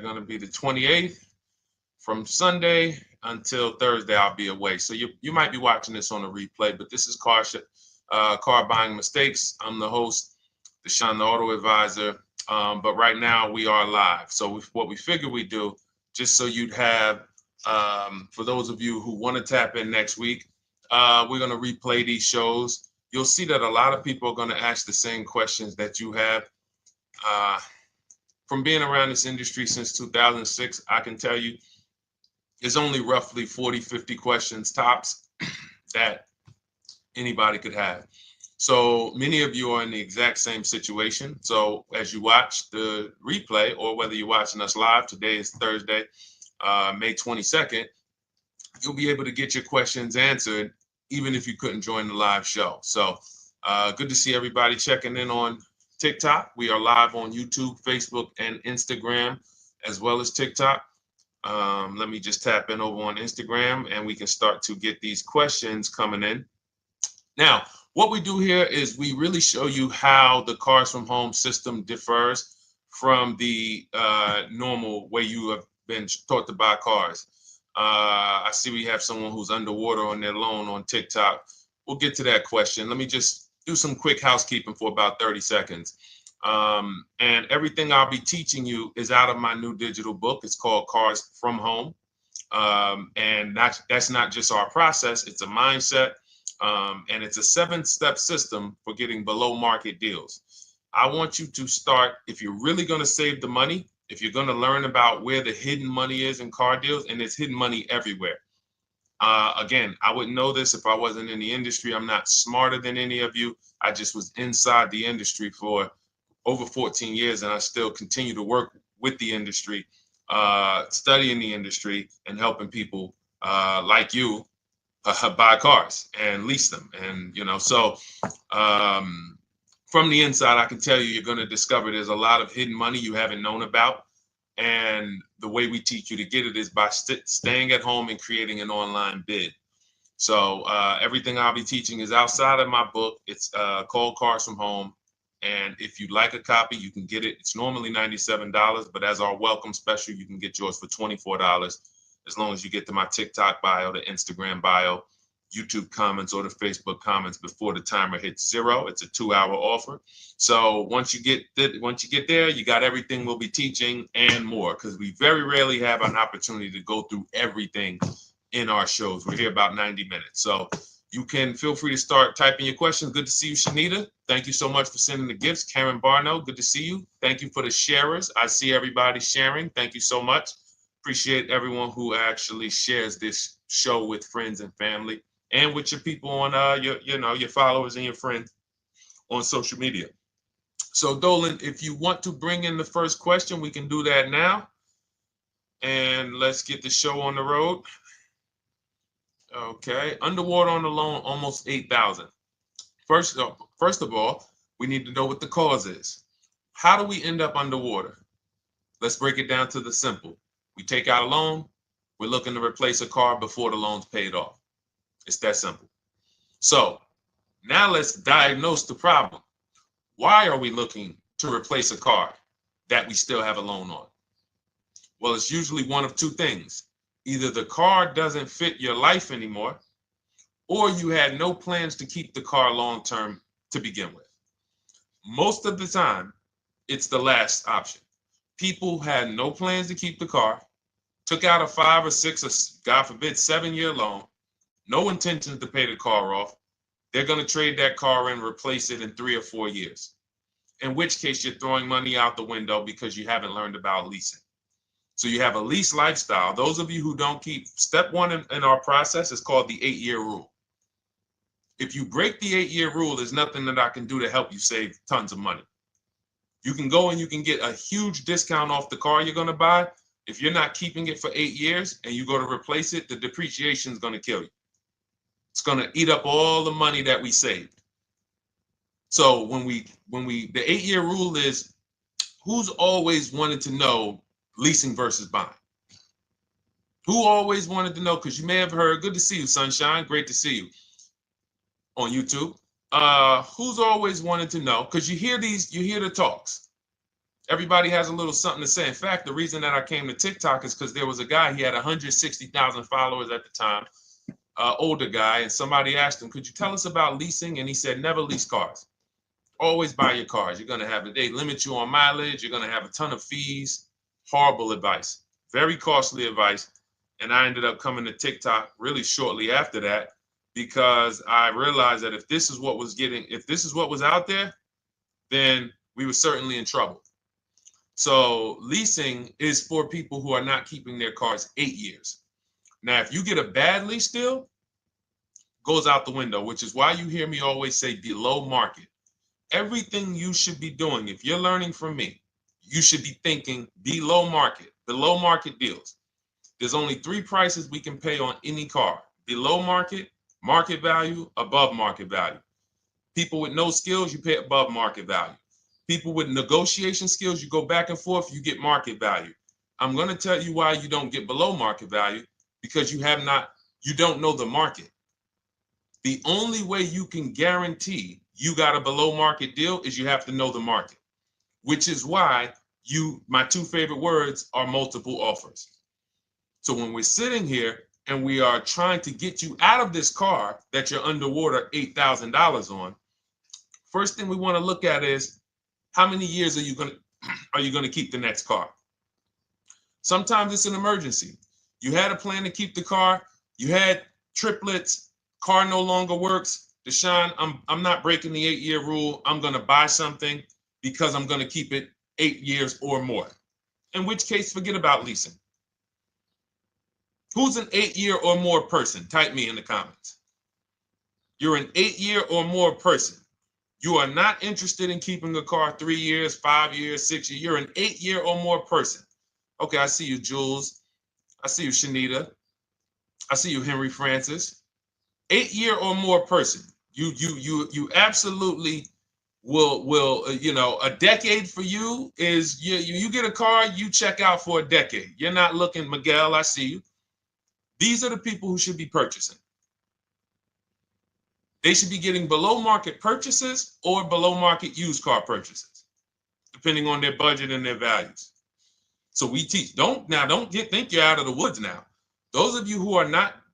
going to be the 28th. From Sunday until Thursday, I'll be away. So you might be watching this on a replay, but this is Car Buying Mistakes. I'm the host, Deshone the Auto Advisor. But right now we are live. So what we figured we'd do, just so you'd have, for those of you who want to tap in next week, we're going to replay these shows. You'll see that a lot of people are going to ask the same questions that you have. From being around this industry since 2006, I can tell you, there's only roughly 40, 50 questions tops that anybody could have. So many of you are in the exact same situation. So as you watch the replay, or whether you're watching us live, today is Thursday, May 22nd, you'll be able to get your questions answered, even if you couldn't join the live show. So good to see everybody checking in on TikTok. We are live on YouTube, Facebook, and Instagram, as well as TikTok. Let me just tap in over on Instagram and we can start to get these questions coming in. Now, what we do here is we really show you how the Cars from Home system differs from the normal way you have been taught to buy cars. I see we have someone who's underwater on their loan on TikTok. We'll get to that question. Let me just do some quick housekeeping for about 30 seconds. And everything I'll be teaching you is out of my new digital book. It's called Cars from Home. And that's not just our process, it's a mindset. And it's a 7-step system for getting below market deals. I want you to start, if you're really going to save the money, if you're going to learn about where the hidden money is in car deals, and there's hidden money everywhere. Again, I wouldn't know this if I wasn't in the industry. I'm not smarter than any of you. I just was inside the industry for over 14 years, and I still continue to work with the industry, studying the industry and helping people like you buy cars and lease them. And, so from the inside, I can tell you, you're going to discover there's a lot of hidden money you haven't known about. And the way we teach you to get it is by staying at home and creating an online bid. So everything I'll be teaching is outside of my book. It's called Cars from Home. And if you'd like a copy, you can get it. It's normally $97, but as our welcome special, you can get yours for $24, as long as you get to my TikTok bio, the Instagram bio, YouTube comments, or the Facebook comments before the timer hits 0. It's a 2-hour offer. So once you get there, you got everything we'll be teaching and more, because we very rarely have an opportunity to go through everything in our shows. We're here about 90 minutes. So you can feel free to start typing your questions. Good to see you, Shanita. Thank you so much for sending the gifts. Karen Barno, good to see you. Thank you for the sharers. I see everybody sharing. Thank you so much. Appreciate everyone who actually shares this show with friends and family, and with your people on your followers and your friends on social media. So Dolan, if you want to bring in the first question, we can do that now. And let's get the show on the road. Okay, underwater on the loan, almost 8,000. First of all, we need to know what the cause is. How do we end up underwater? Let's break it down to the simple. We take out a loan, we're looking to replace a car before the loan's paid off. It's that simple. So now let's diagnose the problem. Why are we looking to replace a car that we still have a loan on? Well, it's usually one of two things. Either the car doesn't fit your life anymore, or you had no plans to keep the car long-term to begin with. Most of the time, it's the last option. People had no plans to keep the car, took out a 5 or 6 or God forbid 7-year loan, no intentions to pay the car off. They're going to trade that car in, replace it in 3 or 4 years. In which case you're throwing money out the window because you haven't learned about leasing. So you have a lease lifestyle. Those of you who don't keep, step 1 in our process is called the 8-year rule. If you break the 8-year rule, there's nothing that I can do to help you save tons of money. You can go and you can get a huge discount off the car you're going to buy. If you're not keeping it for 8 years and you go to replace it, the depreciation is going to kill you. It's going to eat up all the money that we saved. So the 8-year rule is, who's always wanted to know leasing versus buying? Who always wanted to know? Because you may have heard, good to see you, Sunshine. Great to see you on YouTube. Who's always wanted to know? Because you hear the talks. Everybody has a little something to say. In fact, the reason that I came to TikTok is because there was a guy, he had 160,000 followers at the time, older guy, and somebody asked him, could you tell us about leasing? And he said, never lease cars. Always buy your cars. You're going to have they limit you on mileage. You're going to have a ton of fees. Horrible advice. Very costly advice. And I ended up coming to TikTok really shortly after that because I realized that if this is what was out there, then we were certainly in trouble. So leasing is for people who are not keeping their cars 8 years. Now, if you get a bad lease deal, goes out the window, which is why you hear me always say below market. Everything you should be doing, if you're learning from me, you should be thinking below market deals. There's only 3 prices we can pay on any car: below market, market value, above market value. People with no skills, you pay above market value. People with negotiation skills, you go back and forth, you get market value. I'm going to tell you why you don't get below market value, because you don't know the market. The only way you can guarantee you got a below market deal is you have to know the market, which is why my 2 favorite words are multiple offers. So when we're sitting here and we are trying to get you out of this car that you're underwater $8,000 on, first thing we want to look at is how many years are you going to keep the next car? Sometimes it's an emergency. You had a plan to keep the car, you had triplets, car no longer works. Deshone, I'm not breaking the 8-year rule. I'm going to buy something because I'm going to keep it 8 years or more. In which case, forget about leasing. Who's an 8-year or more person? Type me in the comments. You're an 8-year or more person. You are not interested in keeping a car 3 years, 5 years, 6 years. You're an 8-year or more person. Okay, I see you, Jules. I see you, Shanita. I see you, Henry Francis. 8-year or more person. You absolutely will a decade for you is you get a car, you check out for a decade. You're not looking, Miguel, I see you. These are the people who should be purchasing. They should be getting below market purchases or below market used car purchases, depending on their budget and their values. So we teach, think you're out of the woods now. Those of you who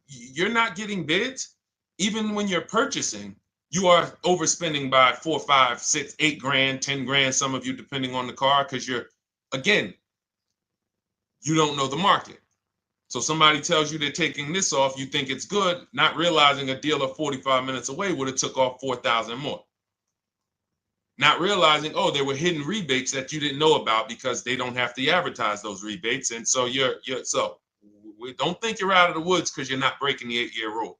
you're not getting bids, even when you're purchasing, you are overspending by 4, 5, 6, 8 grand, 10 grand, some of you, depending on the car, because you don't know the market. So somebody tells you they're taking this off, you think it's good, not realizing a dealer 45 minutes away would have took off 4,000 more. Not realizing, there were hidden rebates that you didn't know about because they don't have to advertise those rebates. And so we don't think you're out of the woods because you're not breaking the 8-year rule.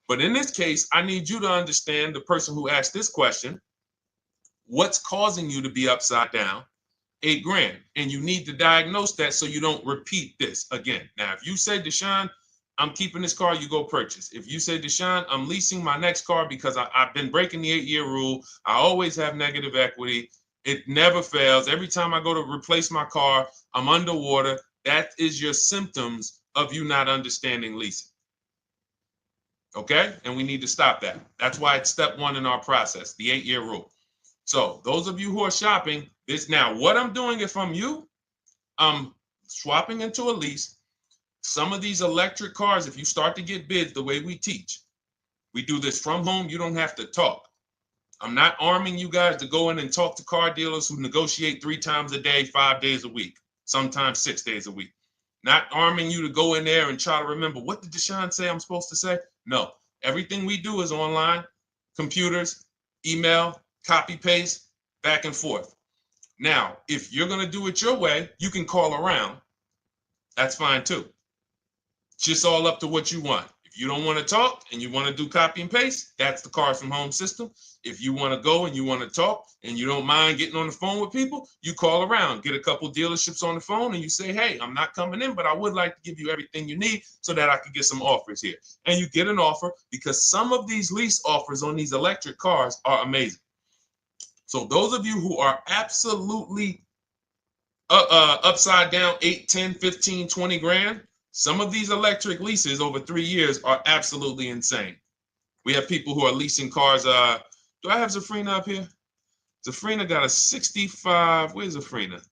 But in this case, I need you to understand, the person who asked this question, what's causing you to be upside down 8 grand? And you need to diagnose that so you don't repeat this again. Now, if you say, Deshone, I'm keeping this car, you go purchase. If you say, Deshone, I'm leasing my next car because I've been breaking the 8-year rule, I always have negative equity, it never fails. Every time I go to replace my car, I'm underwater. That is your symptoms of you not understanding leasing. Okay? And we need to stop that. That's why it's step 1 in our process, the 8-year rule. So those of you who are shopping this now, what I'm doing, if I'm you, I'm swapping into a lease. Some of these electric cars, if you start to get bids the way we teach, we do this from home, you don't have to talk. I'm not arming you guys to go in and talk to car dealers who negotiate 3 times a day, 5 days a week, sometimes 6 days a week. Not arming you to go in there and try to remember, what did Deshone say I'm supposed to say? No, everything we do is online, computers, email, copy, paste, back and forth. Now, if you're going to do it your way, you can call around. That's fine too. It's just all up to what you want. If you don't want to talk and you want to do copy and paste, that's the Cars from Home system. If you want to go and you want to talk and you don't mind getting on the phone with people, you call around, get a couple dealerships on the phone, and you say, hey, I'm not coming in, but I would like to give you everything you need so that I can get some offers here. And you get an offer, because some of these lease offers on these electric cars are amazing. So those of you who are absolutely upside down 8, 10, 15, 20 grand, some of these electric leases over 3 years are absolutely insane. We have people who are leasing cars. Do I have Zafrina up here? Zafrina got a 65. Where's Zafrina?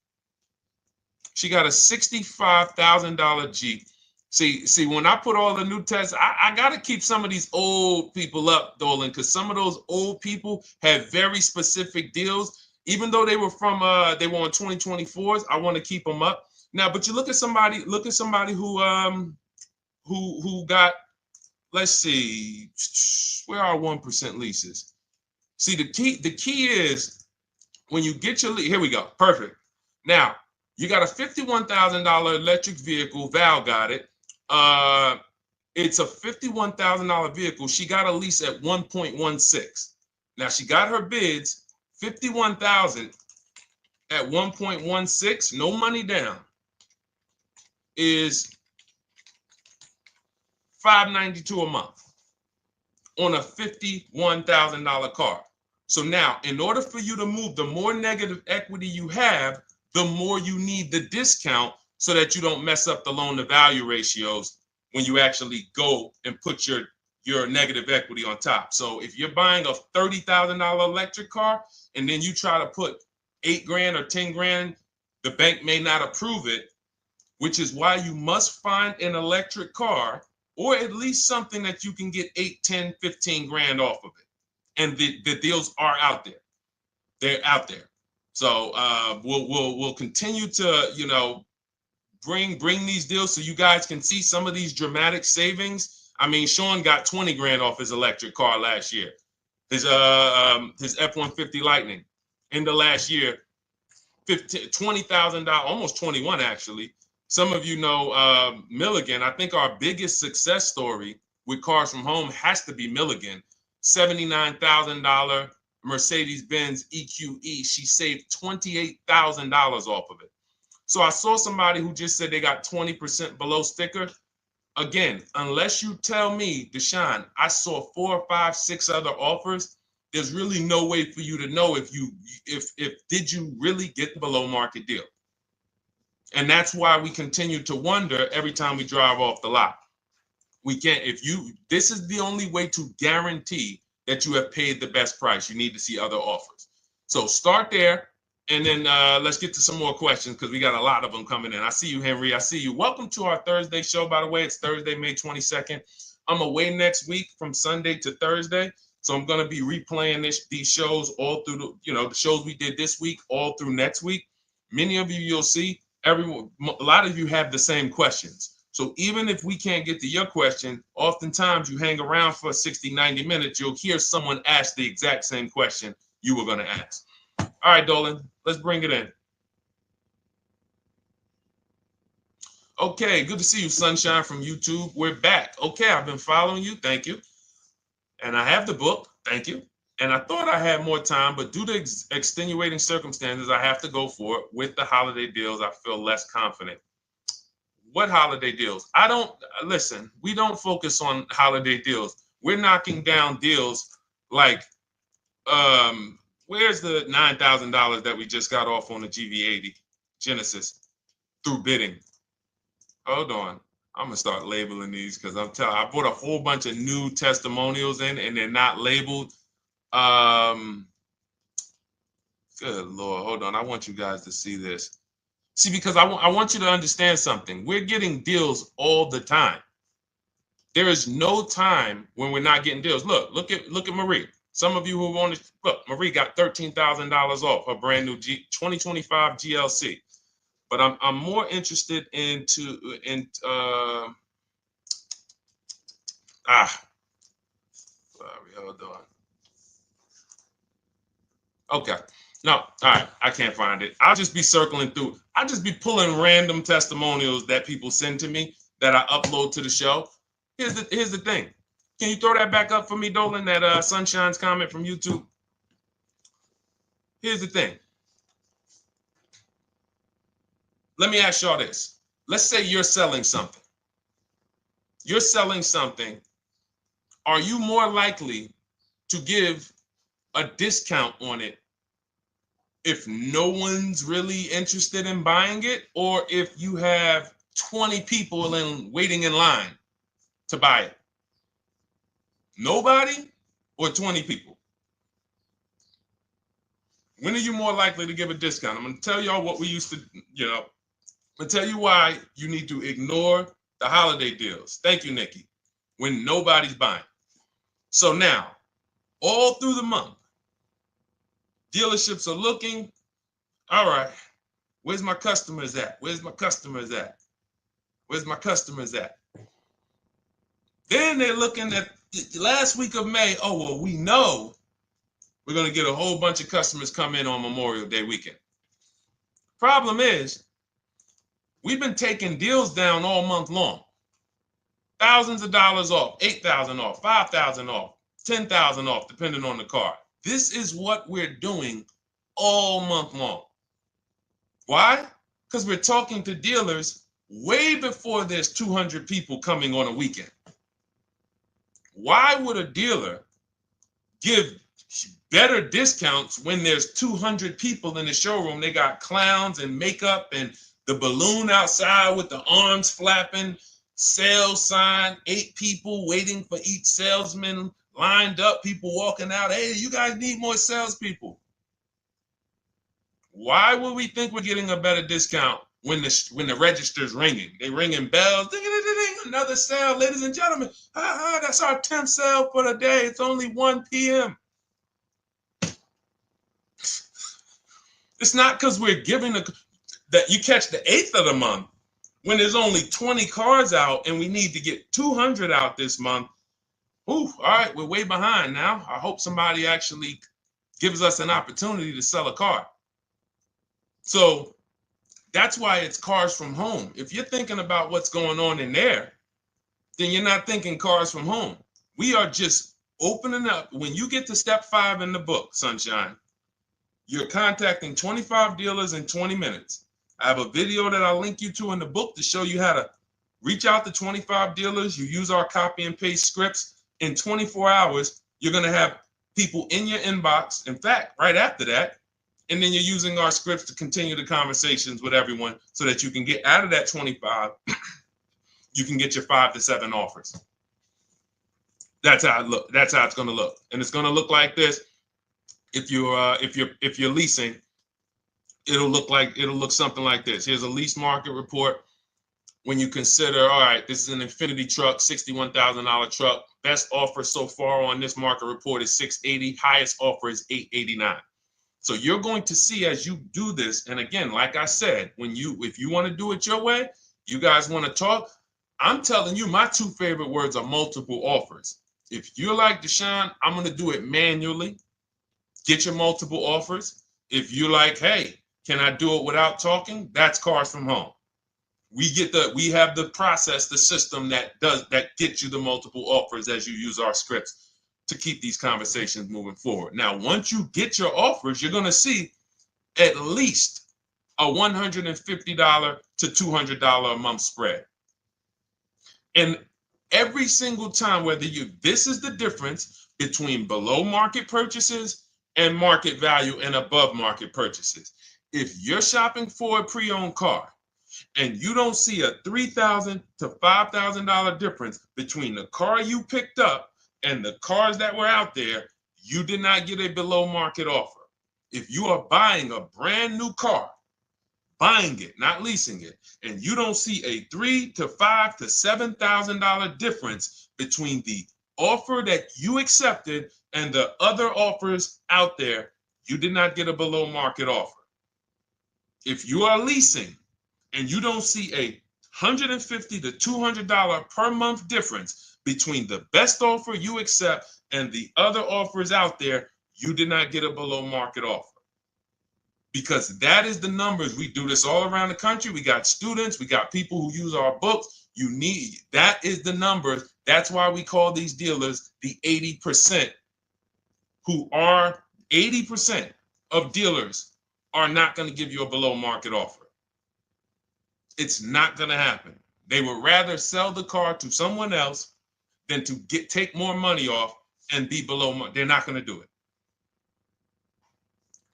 She got a $65,000 Jeep. See, when I put all the new tests, I got to keep some of these old people up, Dolan, because some of those old people have very specific deals. Even though they were on 2024s, I want to keep them up. Now, but you look at somebody who got, let's see, where are 1% leases? See, the key is when you get your lease, here we go, perfect. Now, you got a $51,000 electric vehicle, Val got it. It's a $51,000 vehicle. She got a lease at 1.16. Now she got her bids, 51,000 at 1.16, no money down, is $592 a month on a $51,000 car. So now, in order for you to move, the more negative equity you have, the more you need the discount so that you don't mess up the loan to value ratios when you actually go and put your negative equity on top. So if you're buying a $30,000 electric car and then you try to put $8,000 or $10,000, the bank may not approve it, which is why you must find an electric car or at least something that you can get 8, 10, 15 grand off of it. And the deals are out there. They're out there. So we'll continue to, bring these deals so you guys can see some of these dramatic savings. I mean, Sean got 20 grand off his electric car last year. His F-150 Lightning in the last year, $20,000, almost 21 actually. Some of you know Milligan. I think our biggest success story with Cars from Home has to be Milligan. $79,000 Mercedes-Benz EQE. She saved $28,000 off of it. So I saw somebody who just said they got 20% below sticker. Again, unless you tell me, Deshone, I saw 4, 5, 6 other offers, there's really no way for you to know if did you really get the below market deal. And that's why we continue to wonder every time we drive off the lot. We can't, this is the only way to guarantee that you have paid the best price. You need to see other offers. So start there. And then let's get to some more questions because we got a lot of them coming in. I see you, Henry. I see you. Welcome to our Thursday show, by the way. It's Thursday, May 22nd. I'm away next week from Sunday to Thursday. So I'm going to be replaying these shows all through, the shows we did this week, all through next week. Many of you, you'll see, a lot of you have the same questions. So even if we can't get to your question, oftentimes you hang around for 60, 90 minutes, you'll hear someone ask the exact same question you were going to ask. All right, Dolan, let's bring it in. Okay, good to see you, Sunshine from YouTube. We're back. Okay, I've been following you. Thank you. And I have the book. Thank you. And I thought I had more time, but due to extenuating circumstances, I have to go for it. With the holiday deals, I feel less confident. What holiday deals? Listen, we don't focus on holiday deals. We're knocking down deals like, where's the $9,000 that we just got off on the GV80 Genesis through bidding? Hold on. I'm going to start labeling these because I bought a whole bunch of new testimonials in and they're not labeled. Good Lord. Hold on. I want you guys to see this. See, because I want you to understand something. We're getting deals all the time. There is no time when we're not getting deals. Look at Marie. Some of you who want to look, Marie got $13,000 off her brand new 2025 GLC. But I'm more interested sorry, hold on. Okay. No, all right, I can't find it. I'll just be circling through. I'll just be pulling random testimonials that people send to me that I upload to the show. Here's the thing. Can you throw that back up for me, Dolan, that Sunshine's comment from YouTube? Here's the thing. Let me ask y'all this. Let's say you're selling something. You're selling something. Are you more likely to give a discount on it if no one's really interested in buying it, or if you have 20 people waiting in line to buy it? Nobody or 20 people? When are you more likely to give a discount? I'm going to tell y'all what we used to, I'm going to tell you why you need to ignore the holiday deals. Thank you, Nikki. When nobody's buying. So now, all through the month, dealerships are looking, all right, where's my customers at? Where's my customers at? Where's my customers at? Then they're looking at the last week of May. Oh, well, we know we're going to get a whole bunch of customers come in on Memorial Day weekend. Problem is, we've been taking deals down all month long. Thousands of dollars off, 8,000 off, 5,000 off, 10,000 off, depending on the car. This is what we're doing all month long. Why? Because we're talking to dealers way before there's 200 people coming on a weekend. Why would a dealer give better discounts when there's 200 people in the showroom? They got clowns and makeup and the balloon outside with the arms flapping, sales sign, 8 people waiting for each salesman lined up, people walking out. Hey, you guys need more salespeople. Why would we think we're getting a better discount when the register's ringing? They ringing bells, ding, ding, ding, ding, another sale, ladies and gentlemen. That's our 10th sale for the day. It's only 1 p.m. It's not because we're giving that you catch the 8th of the month when there's only 20 cars out and we need to get 200 out this month. Ooh, all right, we're way behind now. I hope somebody actually gives us an opportunity to sell a car. So that's why it's cars from home. If you're thinking about what's going on in there, then you're not thinking cars from home. We are just opening up. When you get to step 5 in the book, Sunshine, you're contacting 25 dealers in 20 minutes. I have a video that I'll link you to in the book to show you how to reach out to 25 dealers. You use our copy and paste scripts. In 24 hours, you're going to have people in your inbox. In fact, right after that, and then you're using our scripts to continue the conversations with everyone so that you can get out of that 25, you can get your 5 to 7 offers. That's how it look. That's how it's going to look. And it's going to look like this. If you're leasing, it'll look something like this. Here's a lease market report. When you consider, all right, this is an Infinity truck, $61,000 truck. Best offer so far on this market report is $680. Highest offer is $889. So you're going to see as you do this, and again, like I said, if you want to do it your way, you guys want to talk, I'm telling you, my 2 favorite words are multiple offers. If you're like Deshone, I'm going to do it manually. Get your multiple offers. If you're like, hey, can I do it without talking? That's cars from home. We have the process, the system that gets you the multiple offers as you use our scripts to keep these conversations moving forward. Now, once you get your offers, you're going to see at least a $150 to $200 a month spread. And every single time, this is the difference between below market purchases and market value and above market purchases. If you're shopping for a pre-owned car and you don't see a $3,000 to $5,000 difference between the car you picked up and the cars that were out there, you did not get a below market offer. If you are buying a brand new car, buying it, not leasing it, and you don't see a $3,000 to $5,000 to $7,000 difference between the offer that you accepted and the other offers out there, you did not get a below market offer. If you are leasing and you don't see a $150 to $200 per month difference between the best offer you accept and the other offers out there, you did not get a below market offer. Because that is the numbers. We do this all around the country. We got students, we got people who use our books. That is the numbers. That's why we call these dealers the 80%, who are 80% of dealers are not going to give you a below market offer. It's not going to happen. They would rather sell the car to someone else than to take more money off and be below market. They're not going to do it.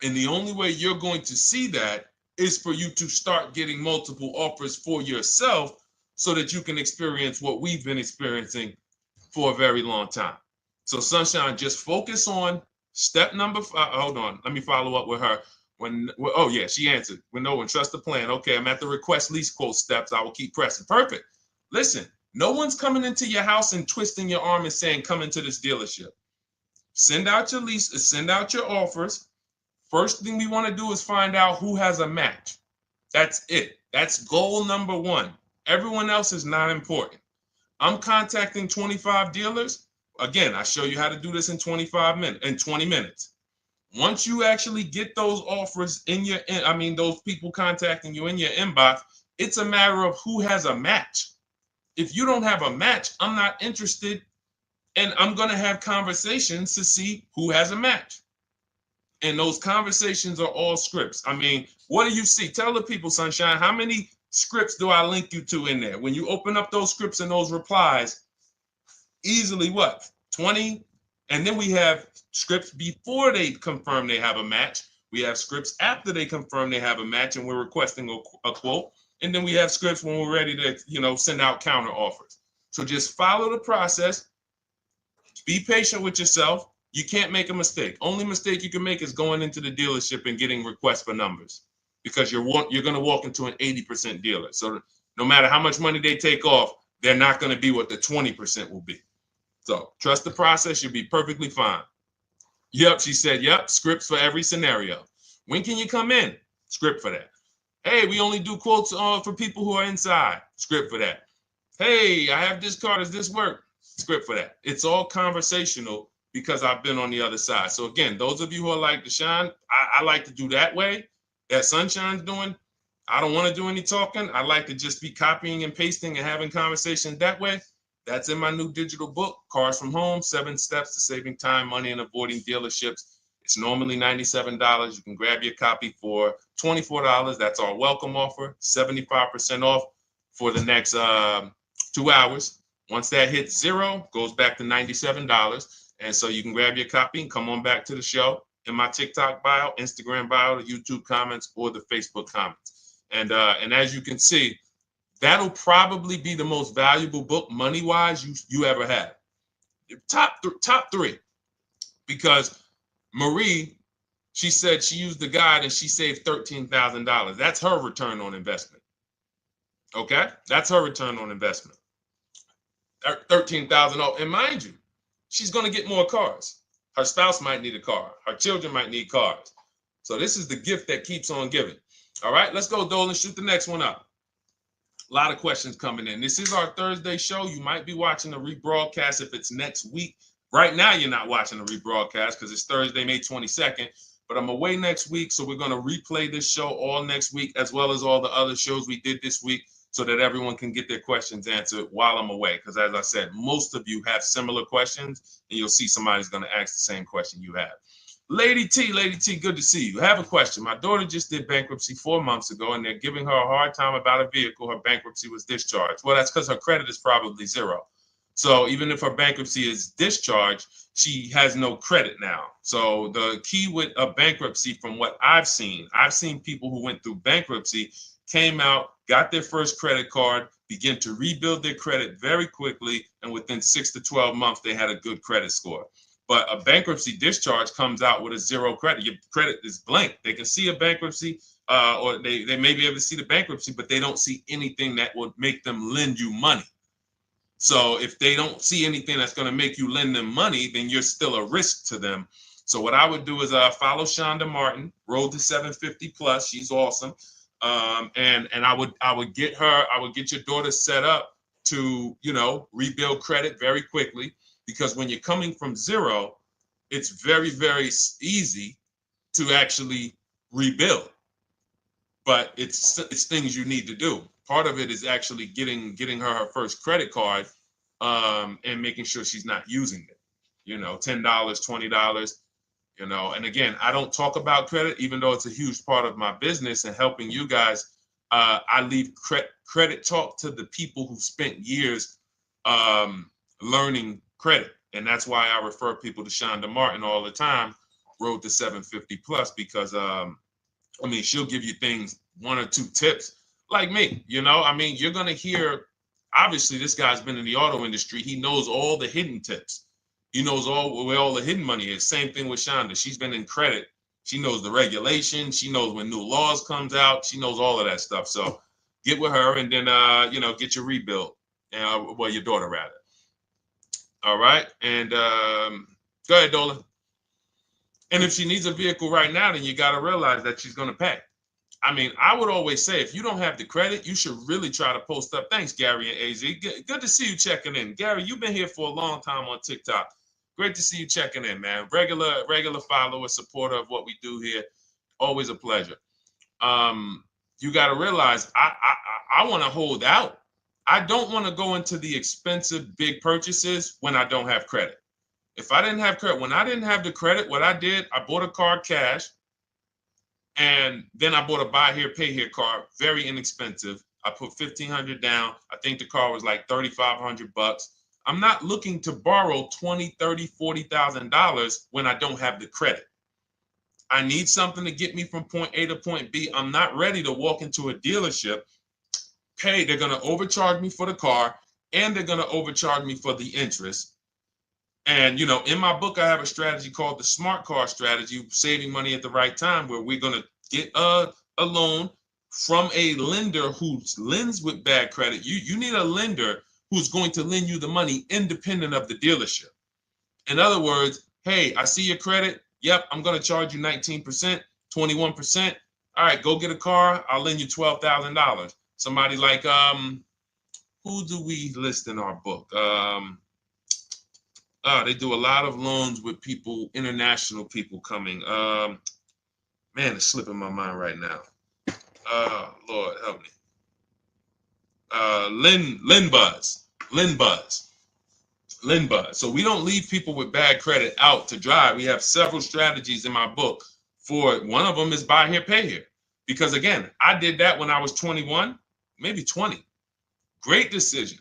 And the only way you're going to see that is for you to start getting multiple offers for yourself so that you can experience what we've been experiencing for a very long time. So Sunshine, just focus on Step number 5. Hold on. Let me follow up with her. Oh yeah, she answered. When trust the plan. Okay, I'm at the request lease quote steps. I will keep pressing. Perfect. Listen, no one's coming into your house and twisting your arm and saying, come into this dealership. Send out your lease, send out your offers. First thing we want to do is find out who has a match. That's it. That's goal number 1. Everyone else is not important. I'm contacting 25 dealers. Again, I show you how to do this in 20 minutes. Once you actually get those offers those people contacting you in your inbox, it's a matter of who has a match. If you don't have a match, I'm not interested, and I'm going to have conversations to see who has a match. And those conversations are all scripts. I mean, what do you see? Tell the people, Sunshine, how many scripts do I link you to in there? When you open up those scripts and those replies, easily what? 20? And then we have scripts before they confirm they have a match. We have scripts after they confirm they have a match and we're requesting a quote. And then we have scripts when we're ready to, send out counter offers. So just follow the process. Be patient with yourself. You can't make a mistake. Only mistake you can make is going into the dealership and getting requests for numbers, because you're going to walk into an 80% dealer. So no matter how much money they take off, they're not going to be what the 20% will be. So trust the process. You'll be perfectly fine. Yep, she said, yep, scripts for every scenario. When can you come in? Script for that. Hey, we only do quotes for people who are inside. Script for that. Hey, I have this car. Does this work? Script for that. It's all conversational because I've been on the other side. So again, those of you who are like Deshone, I like to do that way, that Sunshine's doing. I don't want to do any talking. I like to just be copying and pasting and having conversations that way. That's in my new digital book, Cars from Home, 7 Steps to Saving Time, Money, and Avoiding Dealerships. It's normally $97. You can grab your copy for $24. That's our welcome offer, 75% off for the next 2 hours. Once that hits 0, goes back to $97. And so you can grab your copy and come on back to the show in my TikTok bio, Instagram bio, the YouTube comments, or the Facebook comments. And as you can see, that'll probably be the most valuable book money-wise you ever had. Top 3. Because Marie, she said she used the guide and she saved $13,000. That's her return on investment. Okay? That's her return on investment. $13,000. And mind you, she's going to get more cars. Her spouse might need a car. Her children might need cars. So this is the gift that keeps on giving. All right, let's go, Dolan. Shoot the next one up. A lot of questions coming in. This is our Thursday show. You might be watching the rebroadcast if it's next week. Right now, you're not watching the rebroadcast because it's Thursday, May 22nd. But I'm away next week, so we're going to replay this show all next week, as well as all the other shows we did this week, so that everyone can get their questions answered while I'm away. Because as I said, most of you have similar questions, and you'll see somebody's going to ask the same question you have. Lady T, good to see you. I have a question. My daughter just did bankruptcy 4 months ago, and they're giving her a hard time about a vehicle. Her bankruptcy was discharged. Well, that's because her credit is probably 0. So even if her bankruptcy is discharged, she has no credit now. So the key with a bankruptcy, from what I've seen people who went through bankruptcy, came out, got their first credit card, began to rebuild their credit very quickly, and within 6 to 12 months, they had a good credit score. But a bankruptcy discharge comes out with a 0 credit. Your credit is blank. They can see a bankruptcy, or they may be able to see the bankruptcy, but they don't see anything that would make them lend you money. So if they don't see anything that's going to make you lend them money, then you're still a risk to them. So what I would do is follow Shonda Martin, Road to 750 Plus. She's awesome. And I would get your daughter set up to, rebuild credit very quickly, because when you're coming from 0, it's very, very easy to actually rebuild. But it's things you need to do. Part of it is actually getting her first credit card, and making sure she's not using it. $10, $20. And again, I don't talk about credit, even though it's a huge part of my business and helping you guys. I leave credit talk to the people who spent years learning credit. And that's why I refer people to Shonda Martin all the time, Road to 750 Plus, because she'll give you things, 1 or 2 tips, like me. You're going to hear, obviously, this guy's been in the auto industry. He knows all the hidden tips, He knows where all the hidden money is. Same thing with Shonda. She's been in credit. She knows the regulation. She knows when new laws comes out. She knows all of that stuff. So get with her and then, get your rebuild. Well, your daughter rather. All right. And go ahead, Dolan. And if she needs a vehicle right now, then you got to realize that she's going to pay. I mean, I would always say if you don't have the credit, you should really try to post up. Thanks, Gary and AZ. Good to see you checking in. Gary, you've been here for a long time on TikTok. Great to see you checking in, man. Regular follower, supporter of what we do here. Always a pleasure. You got to realize I want to hold out. I don't want to go into the expensive big purchases when I don't have credit. If I didn't have credit, when I didn't have the credit, what I did, I bought a car cash, and then I bought a buy here, pay here card, very inexpensive. I put $1,500 down. I think the car was like $3,500. I'm not looking to borrow $20,000, $30,000, $40,000 when I don't have the credit. I need something to get me from point A to point B. I'm not ready to walk into a dealership, pay. They're going to overcharge me for the car, and they're going to overcharge me for the interest. And, in my book, I have a strategy called the smart car strategy, saving money at the right time, where we're going to get a loan from a lender who lends with bad credit. You need a lender who's going to lend you the money independent of the dealership. In other words, hey, I see your credit. Yep, I'm going to charge you 19%, 21%. All right, go get a car. I'll lend you $12,000. Somebody like, who do we list in our book? They do a lot of loans with people, international people coming. Man, it's slipping my mind right now. Lord help me. Linbuzz. So we don't leave people with bad credit out to dry. We have several strategies in my book for it. One of them is buy here, pay here. Because again, I did that when I was 21, maybe 20. Great decision.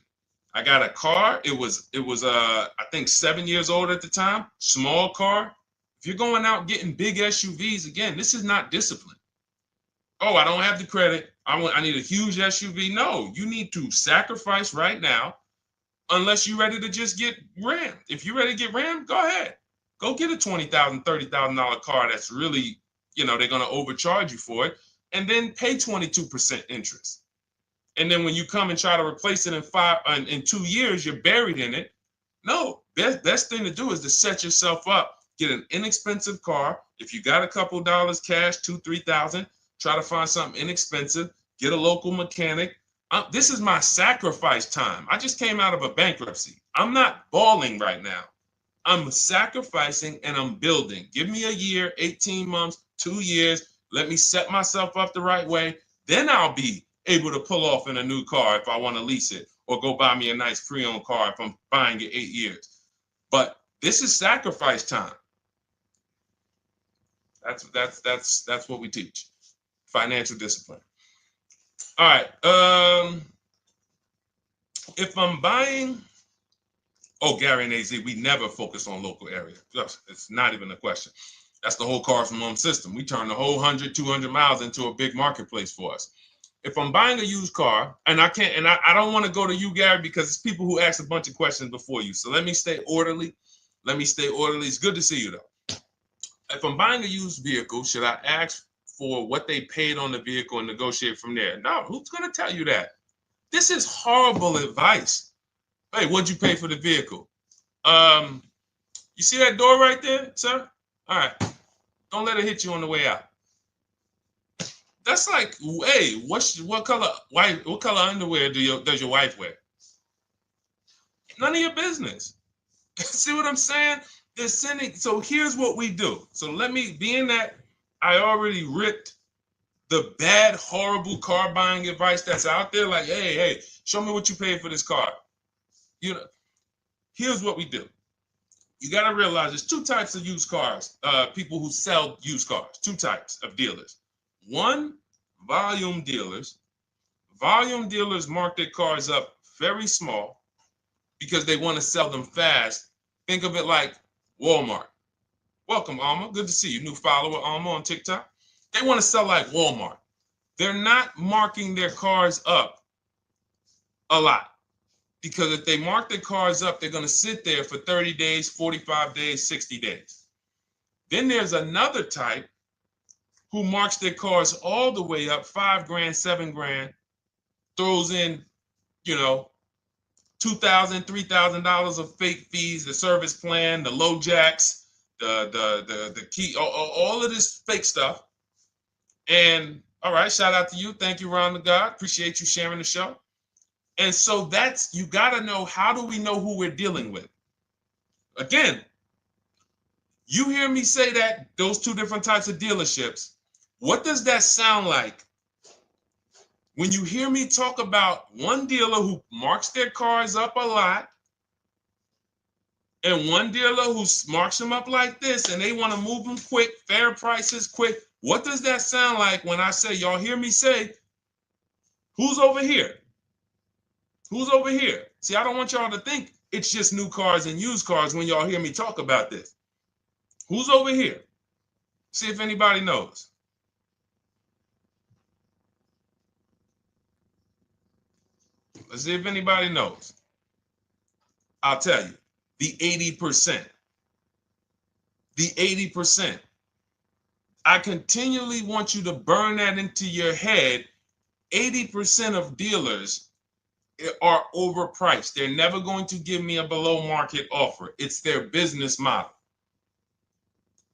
I got a car. It was I think 7 years old at the time. Small car. If you're going out getting big SUVs, again, this is not discipline. Oh, I don't have the credit. I need a huge SUV. No, you need to sacrifice right now, unless you're ready to just get rammed. If you're ready to get rammed, go ahead. Go get a $20,000, $30,000 car that's really, they're going to overcharge you for it, and then pay 22% interest. And then when you come and try to replace it in 2 years, you're buried in it. No, best thing to do is to set yourself up. Get an inexpensive car. If you got a couple dollars cash, $2,000, $3,000, try to find something inexpensive. Get a local mechanic. This is my sacrifice time. I just came out of a bankruptcy. I'm not balling right now. I'm sacrificing and I'm building. Give me a year, 18 months, 2 years. Let me set myself up the right way. Then I'll be able to pull off in a new car if I want to lease it, or go buy me a nice pre-owned car if I'm buying it 8 years. But this is sacrifice time. That's what we teach. Financial discipline. All right. If I'm buying, Gary and AZ, we never focus on local area. It's not even a question. That's the whole car from home system. We turn the whole 100, 200 miles into a big marketplace for us. If I'm buying a used car, and I can't, and I don't want to go to you, Gary, because it's people who ask a bunch of questions before you. So let me stay orderly. It's good to see you, though. If I'm buying a used vehicle, should I ask for what they paid on the vehicle and negotiate from there? No, who's going to tell you that? This is horrible advice. Hey, what'd you pay for the vehicle? You see that door right there, sir? All right. Don't let it hit you on the way out. That's like, hey, what color underwear does your wife wear? None of your business. See what I'm saying? They're sending. So here's what we do. So let me, being that I already ripped the bad, horrible car buying advice that's out there, like, hey, show me what you paid for this car. Here's what we do. You got to realize there's two types of used cars, people who sell used cars, two types of dealers. One, volume dealers. Volume dealers mark their cars up very small because they want to sell them fast. Think of it like Walmart. Welcome, Alma. Good to see you. New follower, Alma, on TikTok. They want to sell like Walmart. They're not marking their cars up a lot. Because if they mark their cars up, they're going to sit there for 30 days, 45 days, 60 days. Then there's another type who marks their cars all the way up, 5 grand, 7 grand, throws in, you know, $2,000, $3,000 of fake fees, the service plan, the low jacks, the key, all of this fake stuff. And all right, shout out to you. Thank you, Ron the God. Appreciate you sharing the show. And so that's, you got to know, how do we know who we're dealing with? Again, you hear me say that, those two different types of dealerships. What does that sound like when you hear me talk about one dealer who marks their cars up a lot and one dealer who marks them up like this and they want to move them quick, fair prices, quick? What does that sound like when I say, y'all hear me say, who's over here? Who's over here? See, I don't want y'all to think it's just new cars and used cars when y'all hear me talk about this. Who's over here? See if anybody knows. Let's see if anybody knows. I'll tell you, the 80%. The 80%. I continually want you to burn that into your head. 80% of dealers are overpriced. They're never going to give me a below market offer. It's their business model.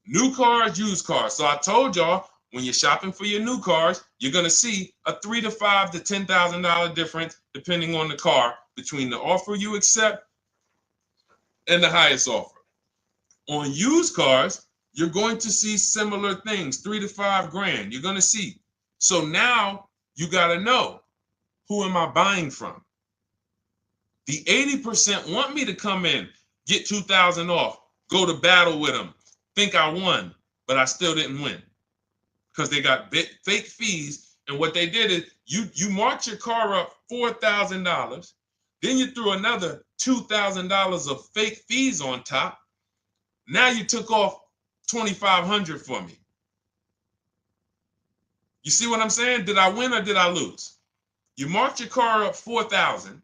New cars, used cars. So I told y'all, when you're shopping for your new cars, you're going to see a $3,000 to $5,000 to $10,000 difference, depending on the car, between the offer you accept and the highest offer. On used cars, you're going to see similar things, 3 to 5 grand. You're going to see. So now you got to know, who am I buying from? The 80% want me to come in, get 2,000 off, go to battle with them, think I won, but I still didn't win because they got fake fees. And what they did is you marked your car up $4,000, then you threw another $2,000 of fake fees on top. Now you took off $2,500 for me. You see what I'm saying? Did I win or did I lose? You marked your car up $4,000.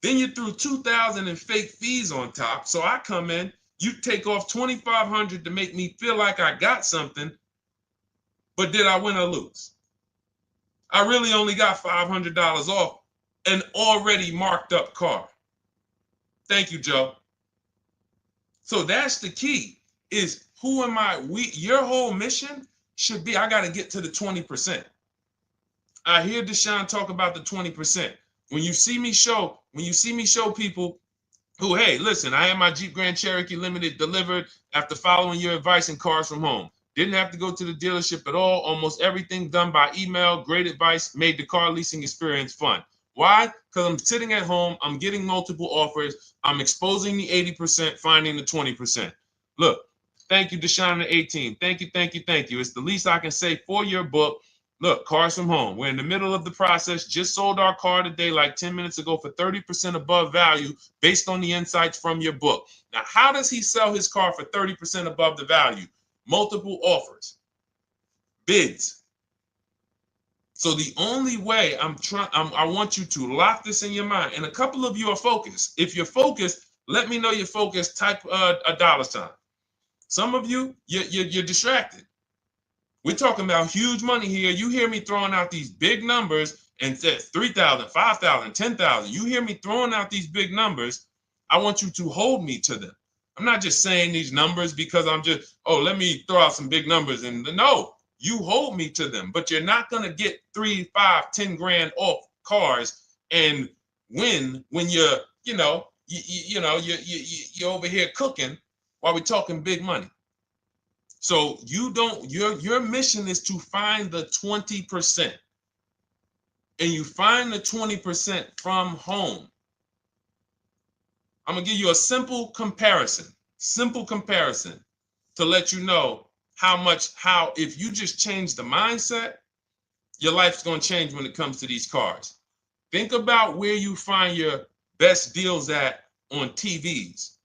Then you threw $2,000 in fake fees on top. So I come in, you take off $2,500 to make me feel like I got something. But did I win or lose? I really only got $500 off an already marked up car. Thank you, Joe. So that's the key, is who am I? Your whole mission should be, I got to get to the 20%. I hear Deshone talk about the 20%. When you see me show people who, hey, listen, I had my Jeep Grand Cherokee Limited delivered after following your advice and cars from home. Didn't have to go to the dealership at all. Almost everything done by email. Great advice. Made the car leasing experience fun. Why? Because I'm sitting at home. I'm getting multiple offers. I'm exposing the 80%, finding the 20%. Look, thank you, Deshone the 18. Thank you, thank you, thank you. It's the least I can say for your book. Look, cars from home. We're in the middle of the process. Just sold our car today, like 10 minutes ago, for 30% above value based on the insights from your book. Now, how does he sell his car for 30% above the value? Multiple offers, bids. So the only way I want you to lock this in your mind. And a couple of you are focused. If you're focused, let me know you're focused. Type a $sign. Some of you, you're distracted. We're talking about huge money here. You hear me throwing out these big numbers and said 3,000, 5,000, 10,000. You hear me throwing out these big numbers. I want you to hold me to them. I'm not just saying these numbers because I'm just, let me throw out some big numbers. And no, you hold me to them, but you're not going to get 3, 5, 10 grand off cars and win when you're over here cooking while we're talking big money. So your mission is to find the 20%. And you find the 20% from home. I'm going to give you a simple comparison to let you know how if you just change the mindset, your life's going to change when it comes to these cars. Think about where you find your best deals at on TVs.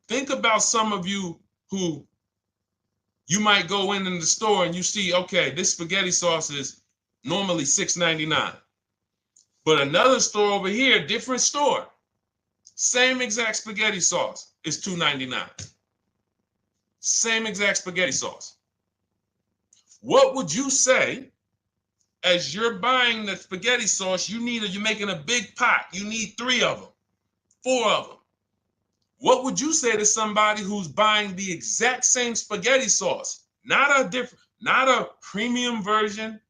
Think about some of you who you might go in the store and you see, okay, this spaghetti sauce is normally $6.99. But another store over here, different store, same exact spaghetti sauce is $2.99. Same exact spaghetti sauce. What would you say as you're buying the spaghetti sauce? You're making a big pot. You need 3 of them, 4 of them. What would you say to somebody who's buying the exact same spaghetti sauce? Not a premium version.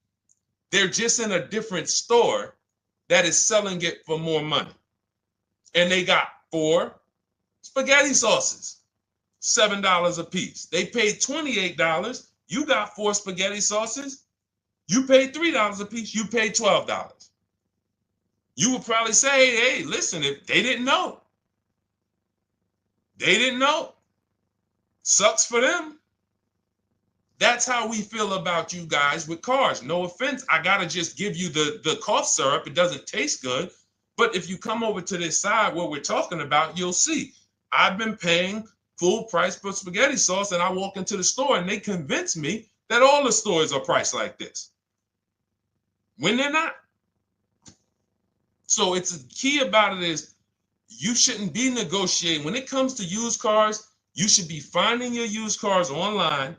They're just in a different store that is selling it for more money. And they got 4 spaghetti sauces, $7 a piece. They paid $28. You got 4 spaghetti sauces. You paid $3 a piece. You paid $12. You would probably say, hey, listen, if they didn't know. They didn't know. Sucks for them. That's how we feel about you guys with cars. No offense. I got to just give you the cough syrup. It doesn't taste good. But if you come over to this side where we're talking about, you'll see. I've been paying full price for spaghetti sauce, and I walk into the store and they convince me that all the stores are priced like this, when they're not. So it's the key about it is you shouldn't be negotiating. When it comes to used cars, you should be finding your used cars online,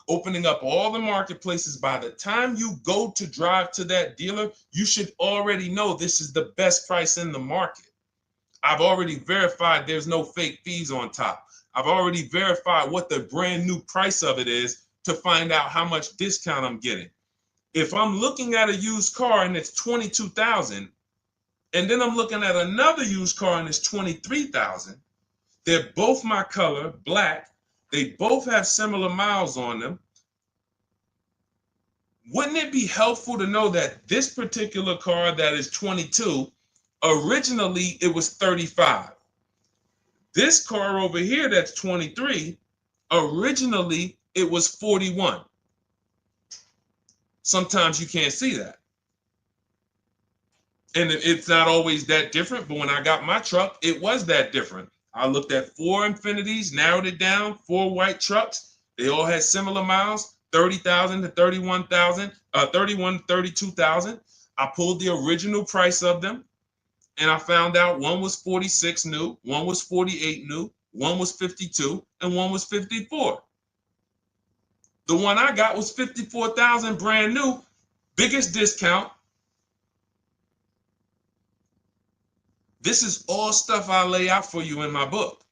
opening up all the marketplaces. By the time you go to drive to that dealer, you should already know this is the best price in the market. I've already verified there's no fake fees on top. I've already verified what the brand new price of it is to find out how much discount I'm getting. If I'm looking at a used car and it's $22,000, and then I'm looking at another used car and it's $23,000, they're both my color, black. They both have similar miles on them. Wouldn't it be helpful to know that this particular car that is 22, originally it was 35. This car over here that's 23, originally it was 41. Sometimes you can't see that. And it's not always that different, but when I got my truck, it was that different. I looked at 4 Infinities, narrowed it down, 4 white trucks. They all had similar miles, 30,000 to 31,000, 31 to 32,000. I pulled the original price of them, and I found out one was 46 new, one was 48 new, one was 52, and one was 54. The one I got was 54,000 brand new, biggest discount. This is all stuff I lay out for you in my book.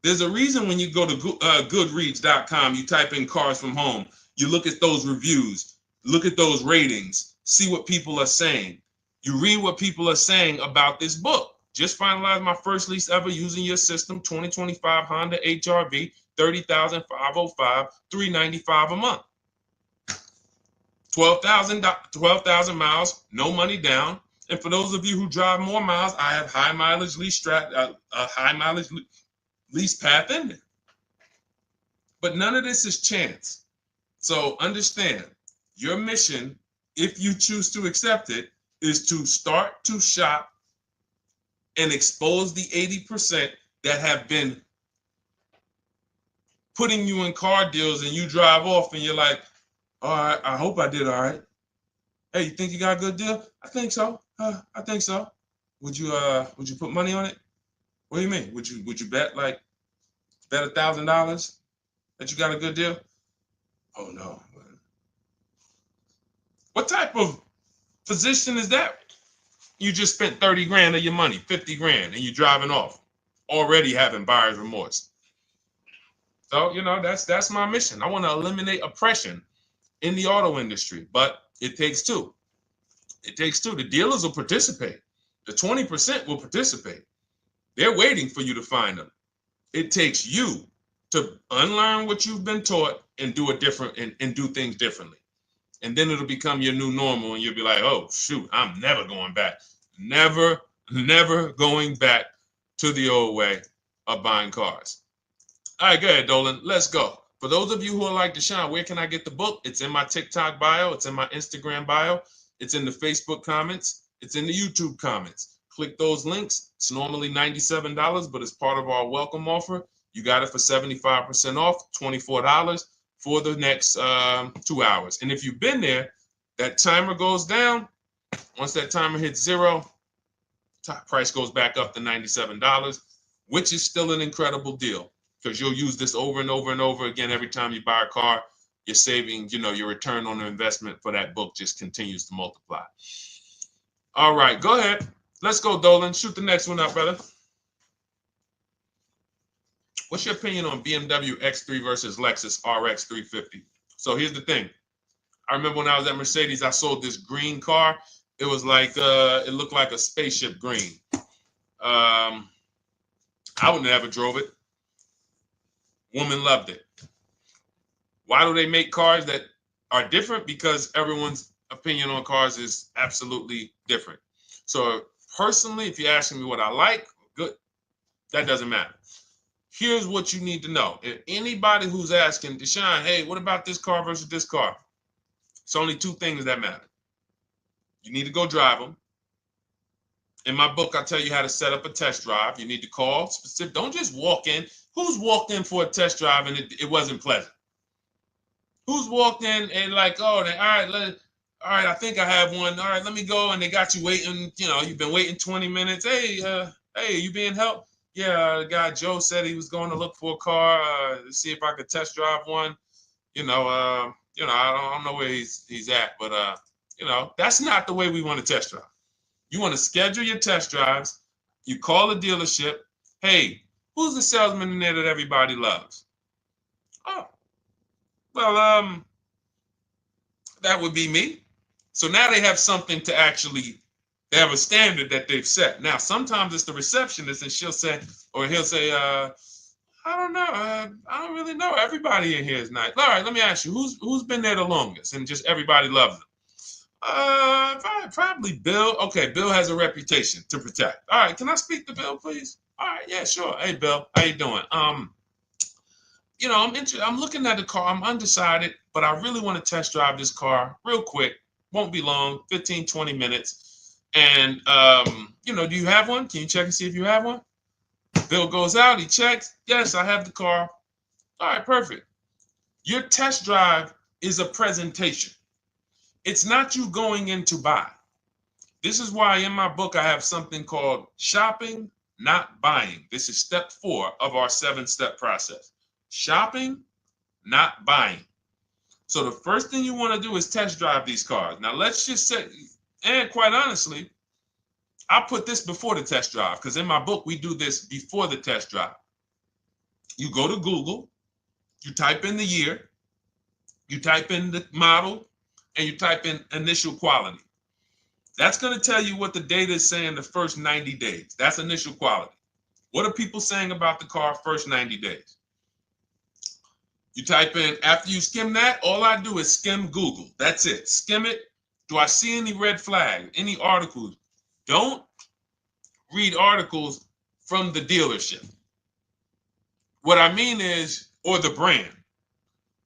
There's a reason when you go to Goodreads.com, you type in cars from home, you look at those reviews, look at those ratings, see what people are saying. You read what people are saying about this book. Just finalized my first lease ever using your system, 2025 Honda HR-V, 30,505, $395 a month. 12,000 miles, no money down. And for those of you who drive more miles, I have high mileage lease lease path in there. But none of this is chance. So understand, your mission, if you choose to accept it, is to start to shop and expose the 80% that have been putting you in car deals, and you drive off and you're like, all right, I hope I did all right. Hey, you think you got a good deal? I think so. I think so. Would you put money on it? What do you mean? Would you bet $1,000 that you got a good deal? Oh no. What type of position is that? You just spent 30 grand of your money, 50 grand, and you're driving off, already having buyer's remorse. So, that's my mission. I want to eliminate oppression in the auto industry, but it takes two. It takes two. The dealers will participate. The 20% will participate. They're waiting for you to find them. It takes you to unlearn what you've been taught and do it different and do things differently. And then it'll become your new normal, and you'll be like, oh, shoot, I'm never going back. Never going back to the old way of buying cars. All right, go ahead, Dolan. Let's go. For those of you who are like Deshone, where can I get the book? It's in my TikTok bio. It's in my Instagram bio. It's in the Facebook comments. It's in the YouTube comments. Click those links. It's normally $97, but it's part of our welcome offer. You got it for 75% off, $24 for the next 2 hours. And if you've been there, that timer goes down. Once that timer hits 0, top price goes back up to $97, which is still an incredible deal because you'll use this over and over and over again every time you buy a car. You're saving, your return on the investment for that book just continues to multiply. All right, go ahead. Let's go, Dolan. Shoot the next one up, brother. What's your opinion on BMW X3 versus Lexus RX 350? So here's the thing. I remember when I was at Mercedes, I sold this green car. It was like, it looked like a spaceship green. I would never drove it. Woman loved it. Why do they make cars that are different? Because everyone's opinion on cars is absolutely different. So personally, if you're asking me what I like, good, that doesn't matter. Here's what you need to know. If anybody who's asking, Deshone, hey, what about this car versus this car? It's only two things that matter. You need to go drive them. In my book, I tell you how to set up a test drive. You need to call specific. Don't just walk in. Who's walked in for a test drive and it wasn't pleasant? Who's walked in and like, oh, all right, I think I have one. All right, let me go. And they got you waiting. You've been waiting 20 minutes. Hey, you being helped? Yeah, the guy Joe said he was going to look for a car to see if I could test drive one. I don't know where he's at, but that's not the way we want to test drive. You want to schedule your test drives. You call the dealership. Hey, who's the salesman in there that everybody loves? Oh, well, that would be me. So now they have something to actually, they have a standard that they've set. Now, sometimes it's the receptionist and he'll say, I don't know. I don't really know. Everybody in here is nice. All right, let me ask you, who's been there the longest? And just everybody loves them. Probably Bill. Okay, Bill has a reputation to protect. All right, can I speak to Bill, please? All right, yeah, sure. Hey, Bill, how you doing? I'm looking at the car. I'm undecided, but I really want to test drive this car real quick. Won't be long, 15, 20 minutes. And do you have one? Can you check and see if you have one? Bill goes out, he checks. Yes, I have the car. All right, perfect. Your test drive is a presentation. It's not you going in to buy. This is why in my book I have something called shopping, not buying. This is step 4 of our 7-step process. Shopping, not buying. So the first thing you want to do is test drive these cars. Now let's just say, and quite honestly, I put this before the test drive because in my book we do this before the test drive. You go to Google, you type in the year, you type in the model, and you type in initial quality. That's going to tell you what the data is saying the first 90 days. That's initial quality. What are people saying about the car first 90 days? You type in, after you skim that, all I do is skim Google. That's it. Skim it. Do I see any red flags, any articles? Don't read articles from the dealership. What I mean is, or the brand.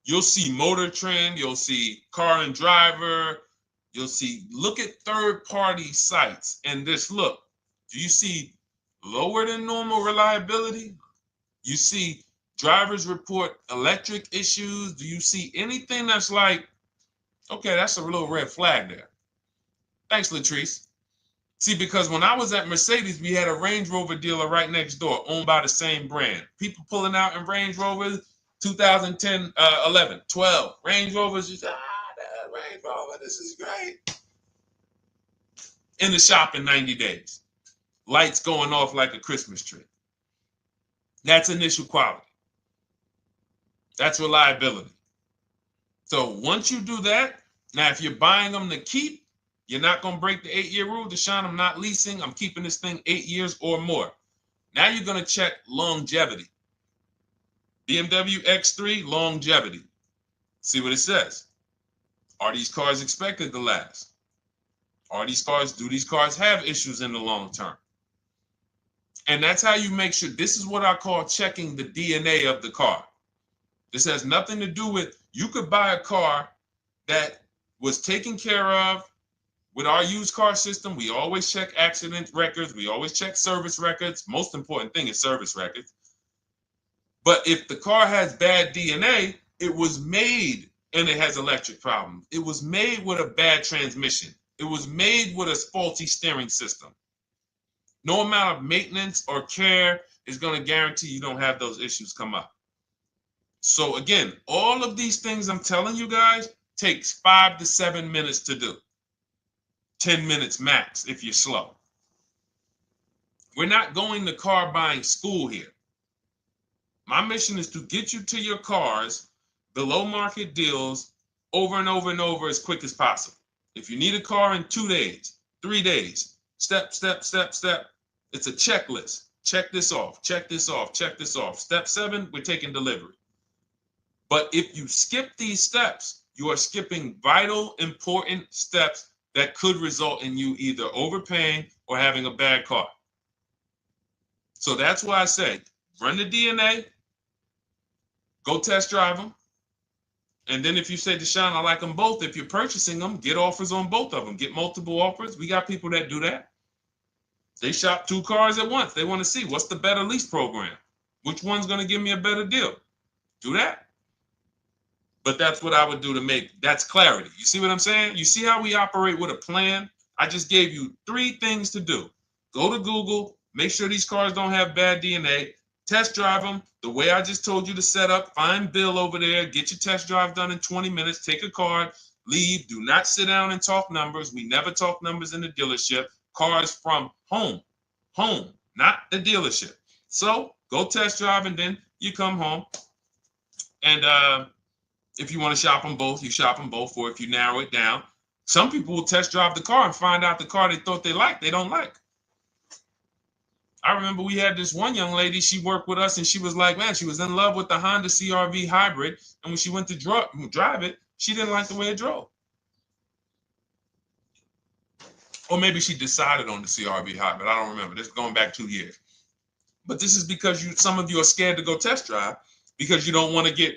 You'll see Motor Trend, you'll see Car and Driver, look at third-party sites and just look. Do you see lower than normal reliability? You see drivers report electric issues? Do you see anything that's like, okay, that's a little red flag there? Thanks, Latrice. See, because when I was at Mercedes, we had a Range Rover dealer right next door owned by the same brand. People pulling out in Range Rovers, 2010, 11, 12. Range Rovers, just, that Range Rover, this is great. In the shop in 90 days. Lights going off like a Christmas tree. That's initial quality. That's reliability. So once you do that, now if you're buying them to keep, you're not going to break the 8-year rule. Deshone, I'm not leasing. I'm keeping this thing 8 years or more. Now you're going to check longevity. BMW X3, longevity. See what it says. Are these cars expected to last? Do these cars have issues in the long term? And that's how you make sure. This is what I call checking the DNA of the car. This has nothing to do with, you could buy a car that was taken care of with our used car system. We always check accident records. We always check service records. Most important thing is service records. But if the car has bad DNA, it was made and it has electric problems. It was made with a bad transmission. It was made with a faulty steering system. No amount of maintenance or care is going to guarantee you don't have those issues come up. So again, all of these things I'm telling you guys takes 5 to 7 minutes to do. 10 minutes max if you're slow. We're not going to car buying school here. My mission is to get you to your cars below market deals over and over and over as quick as possible. If you need a car in 2 days, 3 days, step, step, step, step. It's a checklist. Check this off, check this off, check this off. Step 7, we're taking delivery. But if you skip these steps, you are skipping vital, important steps that could result in you either overpaying or having a bad car. So that's why I say, run the DNA, go test drive them. And then if you say, Deshone, I like them both, if you're purchasing them, get offers on both of them. Get multiple offers. We got people that do that. They shop 2 cars at once. They want to see what's the better lease program. Which one's going to give me a better deal? Do that. But that's what I would do to make, that's clarity. You see what I'm saying? You see how we operate with a plan? I just gave you 3 things to do. Go to Google, make sure these cars don't have bad DNA, test drive them the way I just told you to set up, find Bill over there, get your test drive done in 20 minutes, take a card, leave, do not sit down and talk numbers. We never talk numbers in the dealership. Cars from home, not the dealership. So go test drive and then you come home. And if you want to shop them both, you shop them both. Or if you narrow it down, some people will test drive the car and find out the car they thought they liked, they don't like. I remember we had this one young lady, she worked with us and she was like, man, she was in love with the Honda CR-V hybrid. And when she went to drive it, she didn't like the way it drove. Or maybe she decided on the CR-V hybrid. I don't remember. This is going back 2 years. But this is because some of you are scared to go test drive because you don't want to get,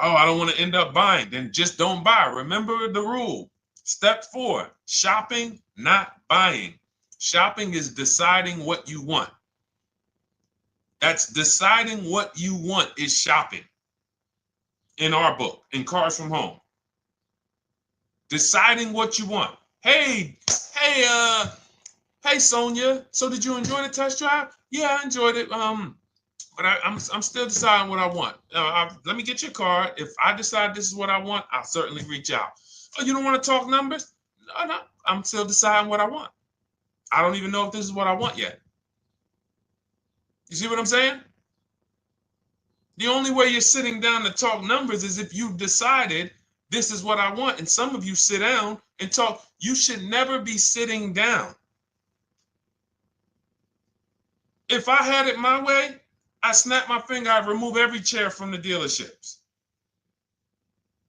oh, I don't want to end up buying. Then just don't buy. Remember the rule. Step 4, shopping, not buying. Shopping is deciding what you want. That's deciding what you want is shopping in our book, in Cars from Home. Deciding what you want. Hey, Sonia. So did you enjoy the test drive? Yeah, I enjoyed it. But I'm still deciding what I want. Let me get your card. If I decide this is what I want, I'll certainly reach out. Oh, you don't want to talk numbers? No, I'm still deciding what I want. I don't even know if this is what I want yet. You see what I'm saying? The only way you're sitting down to talk numbers is if you've decided this is what I want. And some of you sit down and talk. You should never be sitting down. If I had it my way, I snap my finger, I'd remove every chair from the dealerships.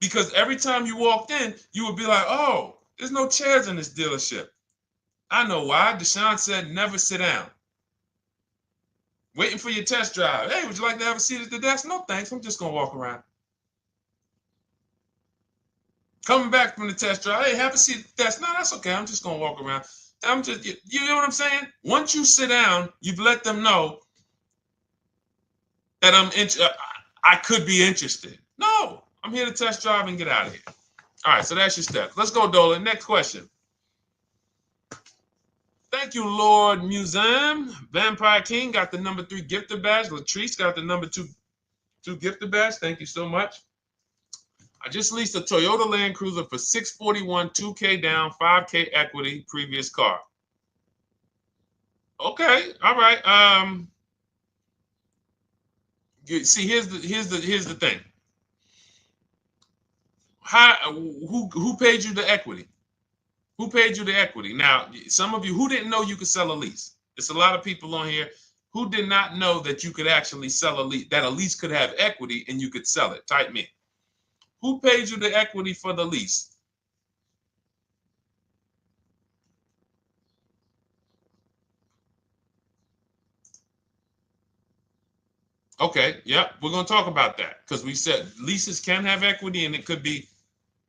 Because every time you walked in, you would be like, oh, there's no chairs in this dealership. I know why. Deshone said never sit down. Waiting for your test drive. Hey, would you like to have a seat at the desk? No, thanks. I'm just going to walk around. Coming back from the test drive. Hey, have a seat at the desk. No, that's okay. I'm just going to walk around. You know what I'm saying? Once you sit down, you've let them know that I could be interested. No, I'm here to test drive and get out of here. All right, so that's your steps. Let's go, Dolan. Next question. Thank you, Lord Museum. Vampire King got the number 3 gifter badge. Latrice got the number 2 gifter badge. Thank you so much. I just leased a Toyota Land Cruiser for $641, $2K down, $5K equity, previous car. Okay, all right. See, here's the thing. Who paid you the equity? Who paid you the equity? Now, some of you who didn't know you could sell a lease. There's a lot of people on here who did not know that you could actually sell a lease, that a lease could have equity and you could sell it. Type me. Who paid you the equity for the lease? Okay, yep, we're going to talk about that because we said leases can have equity and it could be,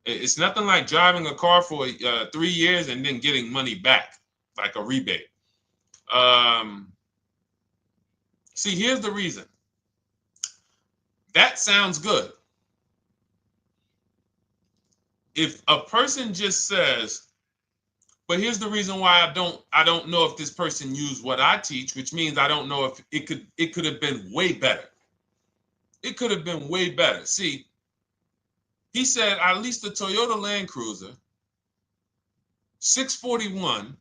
it's nothing like driving a car for 3 years and then getting money back, like a rebate. See, here's the reason. That sounds good. If a person just says, But here's the reason why I don't know if this person used what I teach, which means I don't know if it could have been way better. It could have been way better. See, he said I leased a Toyota Land Cruiser, 641,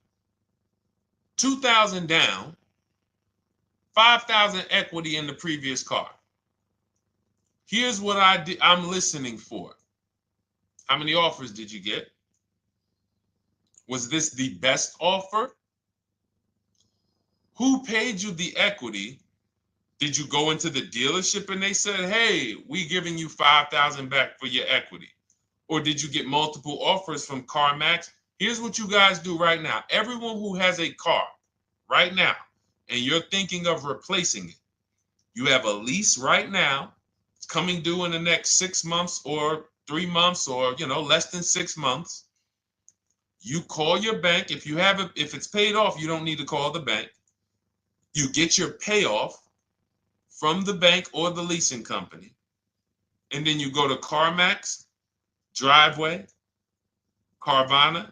2,000 down, 5,000 equity in the previous car. Here's what I'm listening for. How many offers did you get? Was this the best offer? Who paid you the equity? Did you go into the dealership and they said, hey, we giving you 5,000 back for your equity? Or did you get multiple offers from CarMax? Here's what you guys do right now. Everyone who has a car right now, and you're thinking of replacing it, you have a lease right now. It's coming due in the next 6 months or 3 months or, less than 6 months. You call your bank. If it's paid off, you don't need to call the bank. You get your payoff from the bank or the leasing company. And then you go to CarMax, Driveway, Carvana,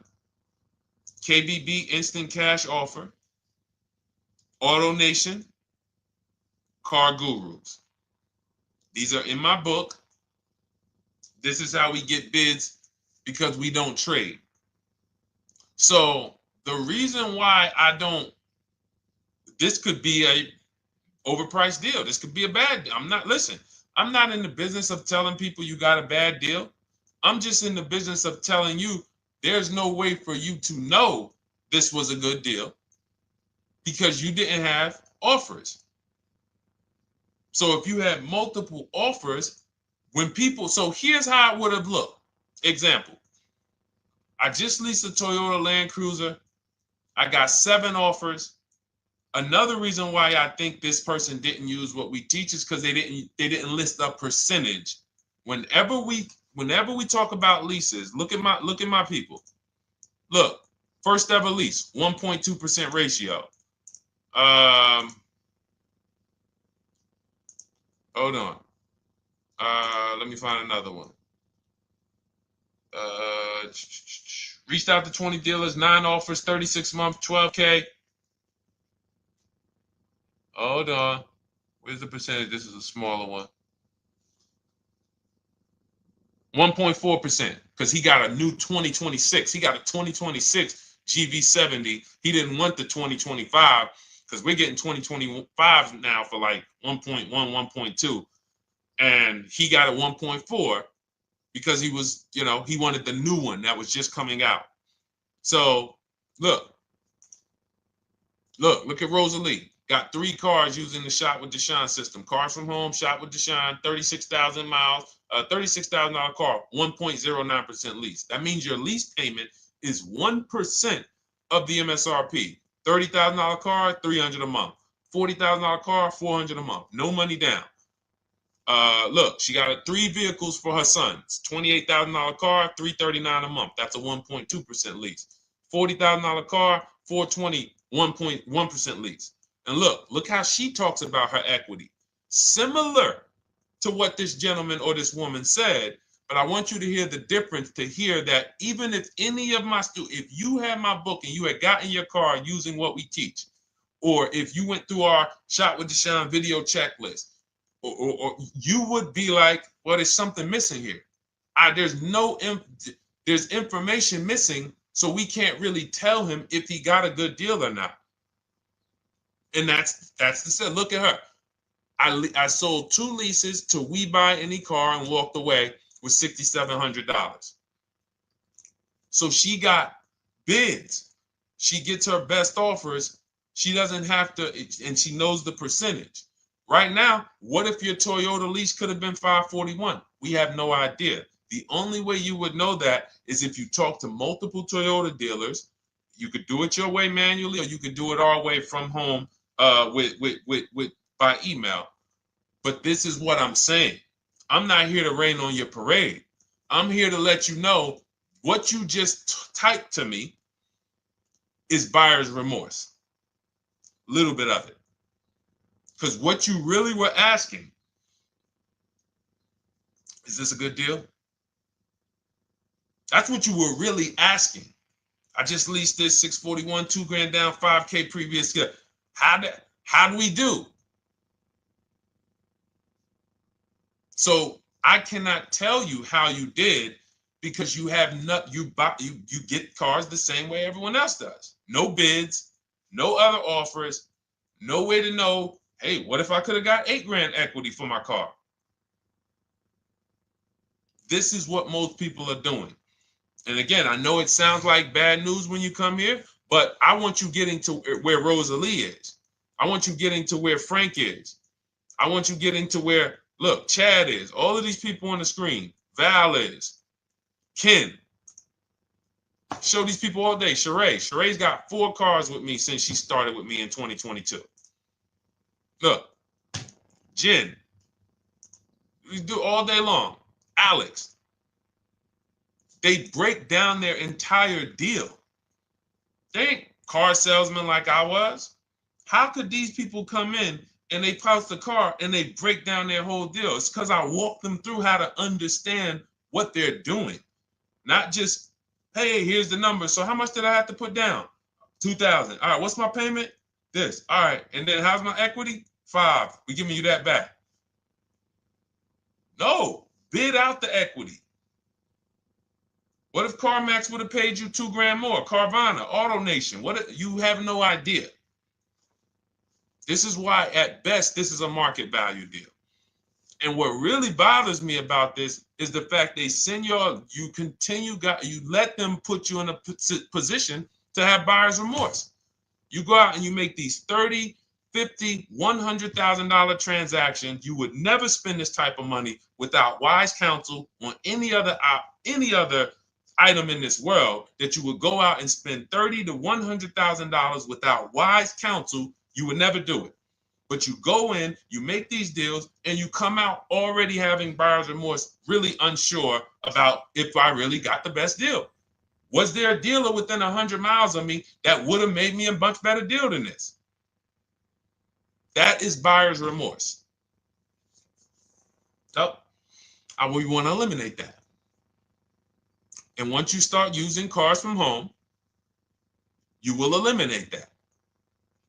KBB Instant Cash Offer, AutoNation, Car Gurus. These are in my book. This is how we get bids because we don't trade. So the reason why this could be a overpriced deal. This could be a bad deal. I'm not in the business of telling people you got a bad deal. I'm just in the business of telling you there's no way for you to know this was a good deal because you didn't have offers. So if you had multiple offers, so here's how it would have looked. Example, I just leased a Toyota Land Cruiser. I got 7 offers. Another reason why I think this person didn't use what we teach is because they didn't list a percentage. Whenever we talk about leases, look at my people. Look, first ever lease, 1.2% ratio. Hold on. Let me find another one. Reached out to 20 dealers, 9 offers, 36 months, 12K. Hold on. Where's the percentage? This is a smaller one. 1.4%, because he got a new 2026. He got a 2026 GV70. He didn't want the 2025 because we're getting 2025 now for like 1.1, 1.2. And he got a 1.4 because he was, he wanted the new one that was just coming out. So look at Rosalie. Got 3 cars using the Shop with Deshone system. Cars from home, Shop with Deshone, 36,000 miles, $36,000 car, 1.09% lease. That means your lease payment is 1% of the MSRP. $30,000 car, $300 a month. $40,000 car, $400 a month. No money down. Look, she got 3 vehicles for her sons. $28,000 car, $339 a month. That's a 1.2% lease. $40,000 car, $420, 1.1% lease. And look how she talks about her equity. Similar to what this gentleman or this woman said, but I want you to hear the difference, to hear that even if any of my students, if you had my book and you had gotten your car using what we teach, or if you went through our Shop with Deshone video checklist, or you would be like, well, there's something missing here. There's information missing, so we can't really tell him if he got a good deal or not. And that's the set. Look at her. I sold 2 leases to We Buy Any Car and walked away with $6,700. So she got bids. She gets her best offers. She doesn't have to, and she knows the percentage. Right now, what if your Toyota lease could have been $541? We have no idea. The only way you would know that is if you talk to multiple Toyota dealers. You could do it your way manually, or you could do it our way from home by email. But this is what I'm saying. I'm not here to rain on your parade. I'm here to let you know what you just typed to me is buyer's remorse. A little bit of it. Because what you really were asking, is this a good deal? That's what you were really asking. I just leased this 641, 2 grand down, 5K previous year. How do we do? So I cannot tell you how you did because you have not you get cars the same way everyone else does. No bids, no other offers, no way to know, hey, what if I could have got 8 grand equity for my car? This is what most people are doing. And again, I know it sounds like bad news when you come here, but I want you getting to where Rosalie is. I want you getting to where Frank is. I want you getting to where, look, Chad is. All of these people on the screen. Val is. Ken. Show these people all day. Sheree. Sheree's got 4 cars with me since she started with me in 2022. Look. Jen. We do all day long. Alex. They break down their entire deal. They ain't car salesmen like I was. How could these people come in and they pounce the car and they break down their whole deal? It's because I walk them through how to understand what they're doing. Not just, hey, here's the number. So how much did I have to put down? 2,000. All right, what's my payment? This. All right, and then how's my equity? 5. We're giving you that back. No, bid out the equity. What if CarMax would have paid you 2 grand more? Carvana, AutoNation, you have no idea. This is why, at best, this is a market value deal. And what really bothers me about this is the fact they send you let them put you in a position to have buyer's remorse. You go out and you make these $30,000, $50,000, $100,000 transactions. You would never spend this type of money without wise counsel on any other item in this world. That you would go out and spend $30,000 to $100,000 without wise counsel. You would never do it. But you go in, you make these deals, and you come out already having buyer's remorse, really unsure about if I really got the best deal. Was there a dealer within 100 miles of me that would have made me a much better deal than this? That is buyer's remorse. So we want to eliminate that. And once you start using cars from home, you will eliminate that.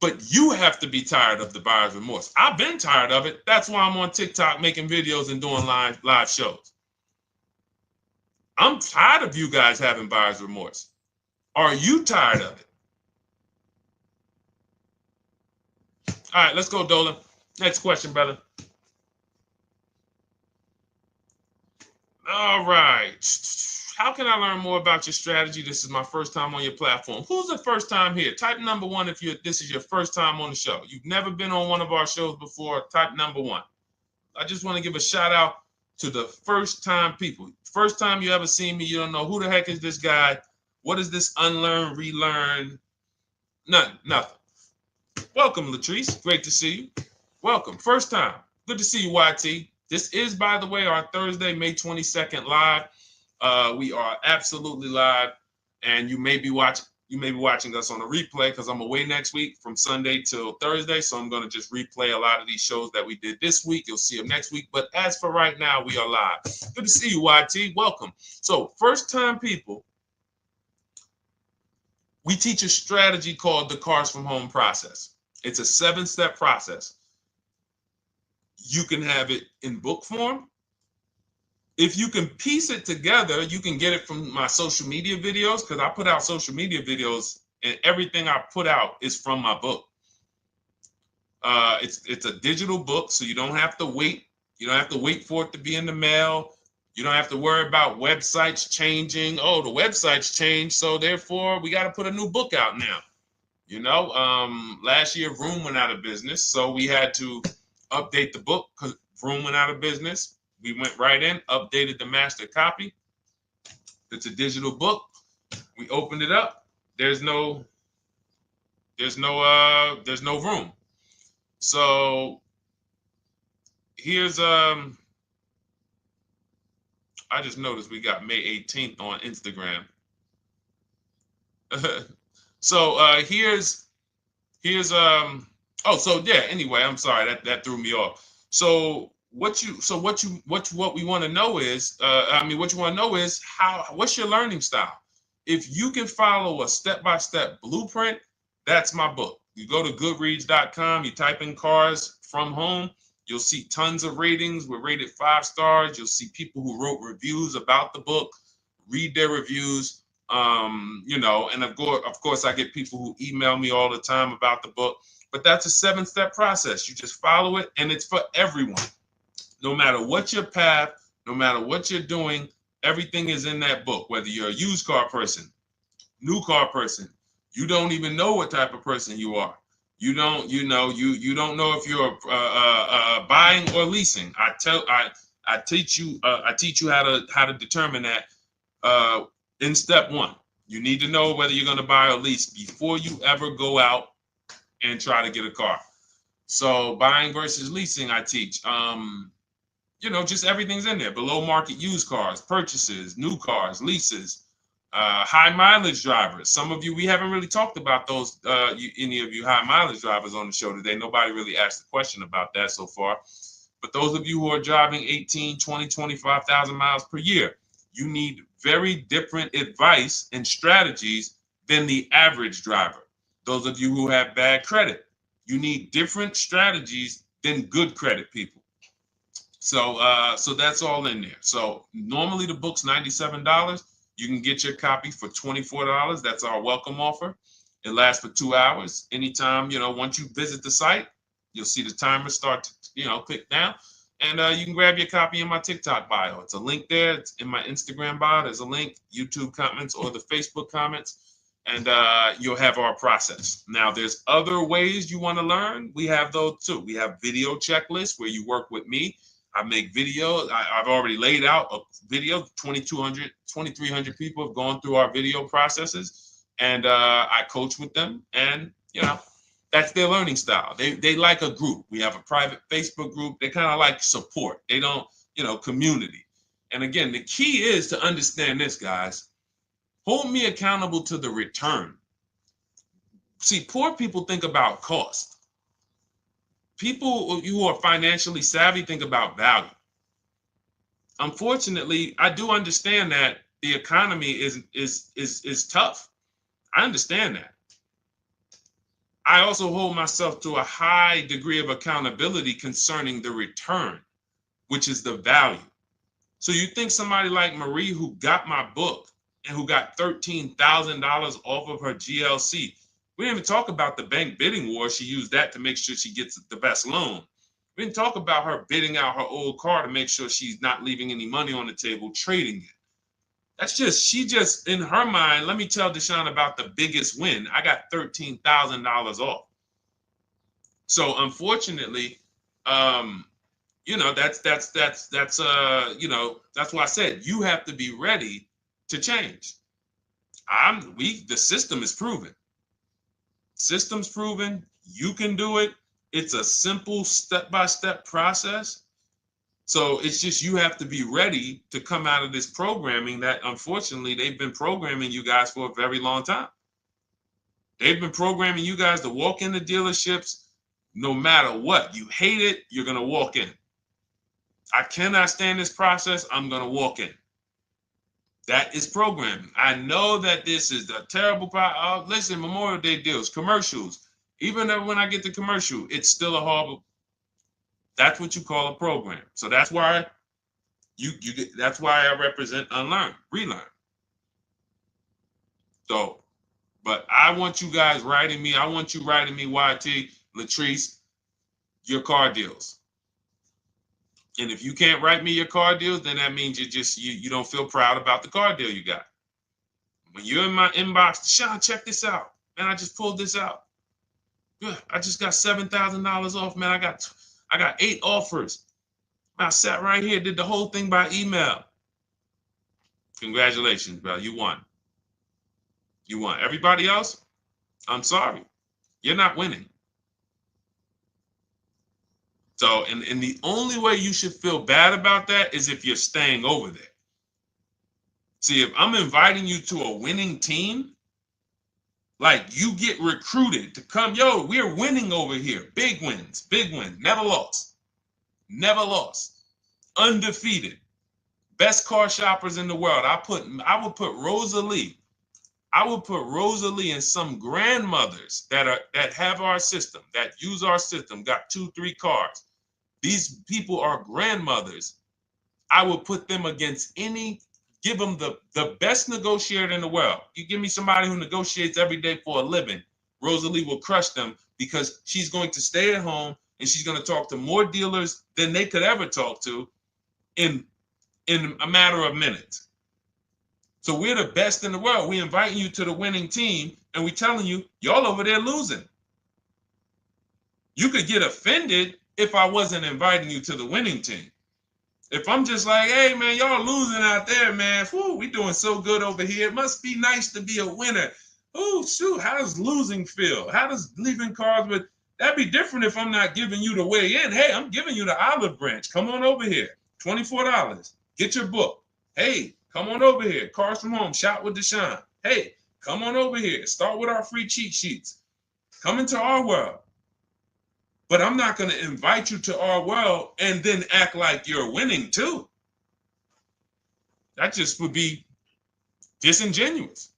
But you have to be tired of the buyer's remorse. I've been tired of it. That's why I'm on TikTok making videos and doing live shows. I'm tired of you guys having buyer's remorse. Are you tired of it? All right, let's go, Dolan. Next question, brother. All right. How can I learn more about your strategy? This is my first time on your platform. Who's the first time here? Type number 1 if this is your first time on the show. You've never been on one of our shows before. Type number 1. I just want to give a shout out to the first time people. First time you ever seen me, you don't know who the heck is this guy. What is this unlearn, relearn? Nothing. Welcome, Latrice. Great to see you. Welcome. First time. Good to see you, YT. This is, by the way, our Thursday, May 22nd live. We are absolutely live, and you may be watching us on a replay because I'm away next week from Sunday till Thursday, so I'm going to just replay a lot of these shows that we did this week. You'll see them next week, but as for right now, we are live. Good to see you, YT. Welcome. So, first time people, we teach a strategy called the Cars from Home process. It's a 7-step process. You can have it in book form. If you can piece it together, you can get it from my social media videos, because I put out social media videos and everything I put out is from my book. It's a digital book, so you don't have to wait. You don't have to wait for it to be in the mail. You don't have to worry about websites changing. Oh, the website's changed, so therefore we got to put a new book out now. You know, last year Vroom went out of business, so we had to update the book because Vroom went out of business. We went right in, updated the master copy. It's a digital book. We opened it up. There's no room. So here's I just noticed we got May 18th on Instagram. So here's anyway, I'm sorry that threw me off. So what we want to know is what's your learning style? If you can follow a step-by-step blueprint, that's my book. You go to goodreads.com, you type in cars from home, you'll see tons of ratings. We're rated 5 stars. You'll see people who wrote reviews about the book, read their reviews. And of course, I get people who email me all the time about the book. But that's a 7-step process. You just follow it, and it's for everyone. No matter what your path, no matter what you're doing, everything is in that book. Whether you're a used car person, new car person, you don't even know what type of person you are. You don't know if you're buying or leasing. I teach you how to determine that in step 1. You need to know whether you're going to buy or lease before you ever go out and try to get a car. So buying versus leasing, I teach. Just everything's in there. Below market used cars, purchases, new cars, leases, high mileage drivers. Some of you, we haven't really talked about those, any of you high mileage drivers on the show today. Nobody really asked a question about that so far. But those of you who are driving 18, 20, 25,000 miles per year, you need very different advice and strategies than the average driver. Those of you who have bad credit, you need different strategies than good credit people. So that's all in there. So normally the book's $97. You can get your copy for $24. That's our welcome offer. It lasts for 2 hours. Anytime, once you visit the site, you'll see the timer start to, click down. And you can grab your copy in my TikTok bio. It's a link there. It's in my Instagram bio. There's a link, YouTube comments or the Facebook comments. And you'll have our process. Now, there's other ways you want to learn. We have those too. We have video checklists where you work with me. I make videos. I've already laid out a video. 2,300 people have gone through our video processes, and I coach with them. And that's their learning style. They like a group. We have a private Facebook group. They kind of like support. They don't, community. And again, the key is to understand this, guys. Hold me accountable to the return. See, poor people think about cost. People who are financially savvy think about value. Unfortunately, I do understand that the economy is tough. I understand that. I also hold myself to a high degree of accountability concerning the return, which is the value. So you think somebody like Marie, who got my book and who got $13,000 off of her GLC, we didn't even talk about the bank bidding war. She used that to make sure she gets the best loan. We didn't talk about her bidding out her old car to make sure she's not leaving any money on the table, trading it. She just, in her mind, let me tell Deshone about the biggest win. I got $13,000 off. So unfortunately, that's why I said you have to be ready to change. The system is proven. System's proven. You can do it. It's a simple step-by-step process. So it's just you have to be ready to come out of this programming that unfortunately they've been programming you guys for a very long time. They've been programming you guys to walk into dealerships no matter what. You hate it, you're going to walk in. I cannot stand this process, I'm going to walk in. That is programming. I know that this is the terrible part. Listen, Memorial Day deals, commercials. Even when I get the commercial, it's still a horrible. That's what you call a program. So that's why that's why I represent unlearn, relearn. So, but I want you guys writing me. I want you writing me, YT, Latrice, your car deals. And if you can't write me your car deals, then that means you don't feel proud about the car deal you got. When you're in my inbox, Deshone, check this out. Man, I just pulled this out. Good. I just got $7,000 off, man. I got 8 offers. I sat right here, did the whole thing by email. Congratulations, bro. You won. You won. Everybody else, I'm sorry. You're not winning. So, and the only way you should feel bad about that is if you're staying over there. See, if I'm inviting you to a winning team, like you get recruited to come, yo, we're winning over here. Big wins, never lost. Never lost. Undefeated. Best car shoppers in the world. I would put Rosalie I would put Rosalie and some grandmothers that have our system, that use our system, got 2-3 cars. These people are grandmothers. I would put them against give them the best negotiator in the world. You give me somebody who negotiates every day for a living, Rosalie will crush them because she's going to stay at home and she's going to talk to more dealers than they could ever talk to in a matter of minutes. So we're the best in the world. We inviting you to the winning team and we telling you, y'all over there losing. You could get offended if I wasn't inviting you to the winning team. If I'm just like, hey, man, y'all losing out there, man. Whew, we doing so good over here. It must be nice to be a winner. Oh, shoot, how does losing feel? How does leaving cars with... That'd be different if I'm not giving you the way in. Hey, I'm giving you the olive branch. Come on over here. $24. Get your book. Hey, come on over here. Cars from Home. Shop with Deshone. Hey, come on over here. Start with our free cheat sheets. Come into our world. But I'm not going to invite you to our world and then act like you're winning too. That just would be disingenuous.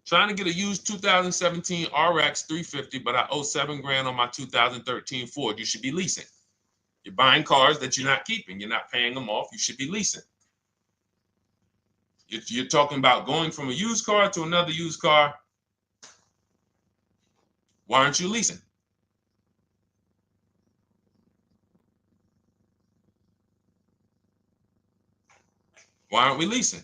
Trying to get a used 2017 RX 350, but I owe $7,000 on my 2013 Ford. You should be leasing. You're buying cars that you're not keeping. You're not paying them off. You should be leasing. You're talking about going from a used car to another used car. Why aren't you leasing? Why aren't we leasing?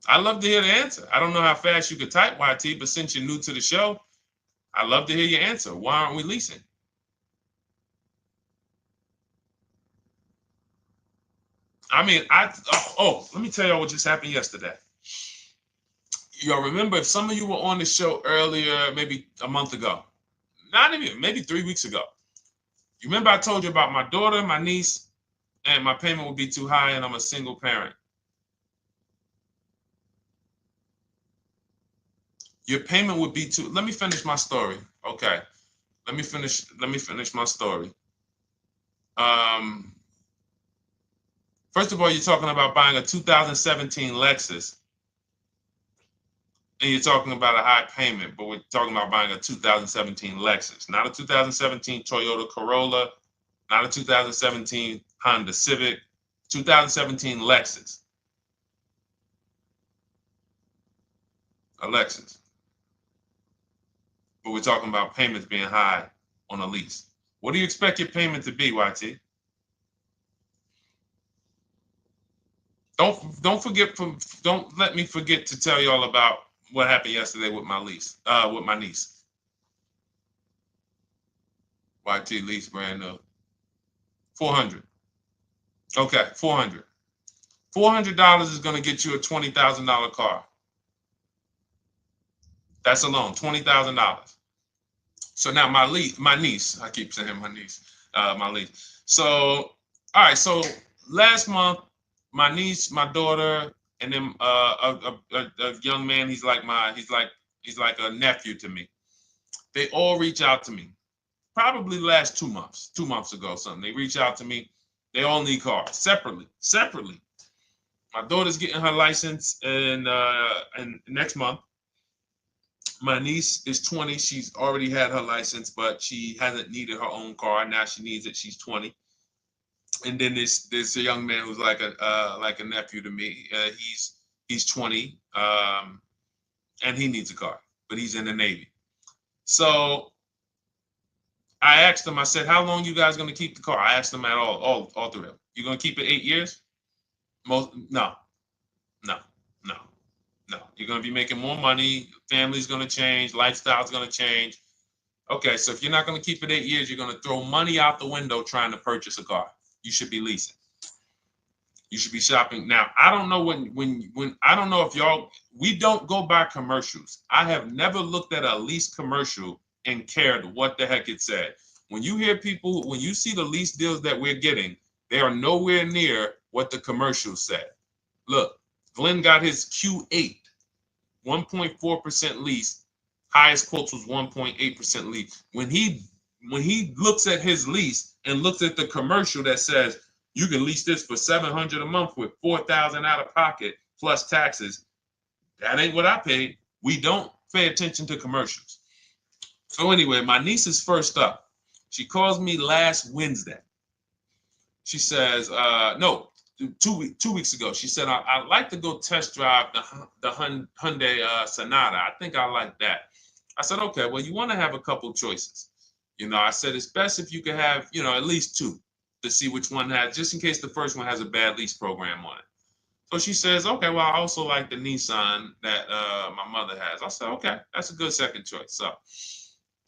I'd love to hear the answer. I don't know how fast you could type, YT, but since you're new to the show, I'd love to hear your answer. Why aren't we leasing? I mean, let me tell y'all what just happened yesterday. Y'all remember, if some of you were on the show earlier, maybe a month ago, not even, maybe 3 weeks ago, you remember I told you about my daughter, my niece, and my payment would be too high and I'm a single parent. Your payment would be too... Let me finish my story. Okay. Let me finish my story. First of all, you're talking about buying a 2017 Lexus. And you're talking about a high payment, but we're talking about buying a 2017 Lexus, not a 2017 Toyota Corolla, not a 2017 Honda Civic, 2017 Lexus. A Lexus. But we're talking about payments being high on a lease. What do you expect your payment to be, YT? Don't let me forget to tell y'all about what happened yesterday with my niece. YT lease brand new. 400. Okay, 400. $400 is going to get you a $20,000 car. That's alone, $20,000. So now my niece, I keep saying my niece, my lease. So, all right, so last month, my niece, my daughter, and then a young man, he's like a nephew to me. They all reach out to me. Probably the last 2 months, 2 months ago, something. They reach out to me. They all need cars separately. My daughter's getting her license in next month. My niece is 20. She's already had her license, but she hasn't needed her own car. Now she needs it. She's 20. And then there's a young man who's like a nephew to me. He's 20, and he needs a car, but he's in the Navy. So I asked him. I said, "How long you guys gonna keep the car?" I asked them at all three of them. You gonna keep it 8 years? No. You're gonna be making more money. Family's gonna change. Lifestyle's gonna change. Okay, so if you're not gonna keep it 8 years, you're gonna throw money out the window trying to purchase a car. You should be leasing. You should be shopping. Now, I don't know when I don't know if we don't go by commercials. I have never looked at a lease commercial and cared what the heck it said. When you see the lease deals that we're getting, they are nowhere near what the commercial said. Look, Glenn got his Q8, 1.4% lease. Highest quotes was 1.8% lease. When he when he looks at his lease and looks at the commercial that says you can lease this for $700 a month with $4,000 out of pocket plus taxes, that ain't what I paid. We don't pay attention to commercials. So anyway, my niece is first up. She calls me last Wednesday. She says, no, 2 weeks ago. She said, I'd like to go test drive the Hyundai Sonata. I think I like that. I said, okay, well, you want to have a couple choices. I said, it's best if you could have, at least two to see which one has, just in case the first one has a bad lease program on it. So she says, okay, well, I also like the Nissan that my mother has. I said, okay, that's a good second choice. So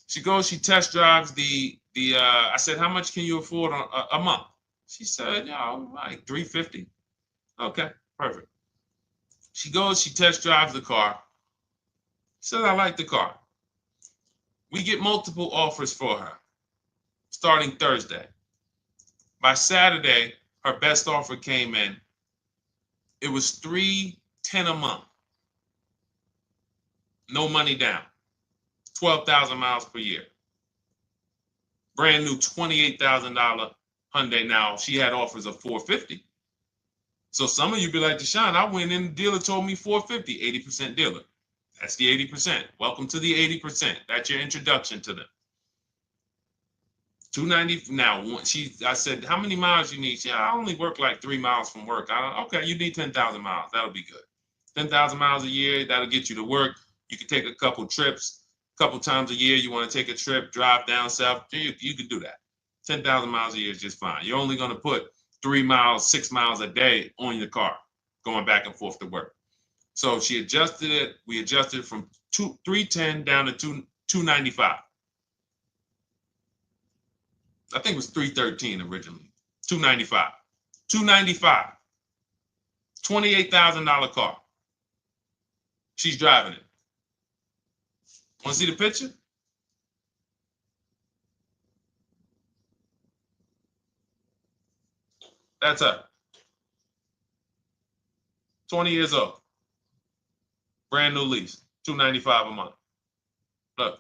she goes, she test drives I said, how much can you afford a month? She said, like $350. Okay, perfect. She goes, she test drives the car. She said, I like the car. We get multiple offers for her starting Thursday. By Saturday, her best offer came in. It was $310 a month. No money down. 12,000 miles per year. Brand new $28,000 Hyundai. Now, she had offers of $450. So some of you be like, Deshone, I went in, the dealer told me $450, 80% dealer. That's the 80%. Welcome to the 80%. That's your introduction to them. $290. Now, I said, how many miles you need? I only work like 3 miles from work. Okay, you need 10,000 miles. That'll be good. 10,000 miles a year, that'll get you to work. You can take a couple trips, a couple times a year. You want to take a trip, drive down south. You can do that. 10,000 miles a year is just fine. You're only going to put 3 miles, 6 miles a day on your car, going back and forth to work. So she adjusted it. We adjusted it from $310 down to $295. I think it was $313 originally. $295. $295. $28,000 car. She's driving it. Want to see the picture? That's her. 20 years old. Brand new lease. $295 a month. Look.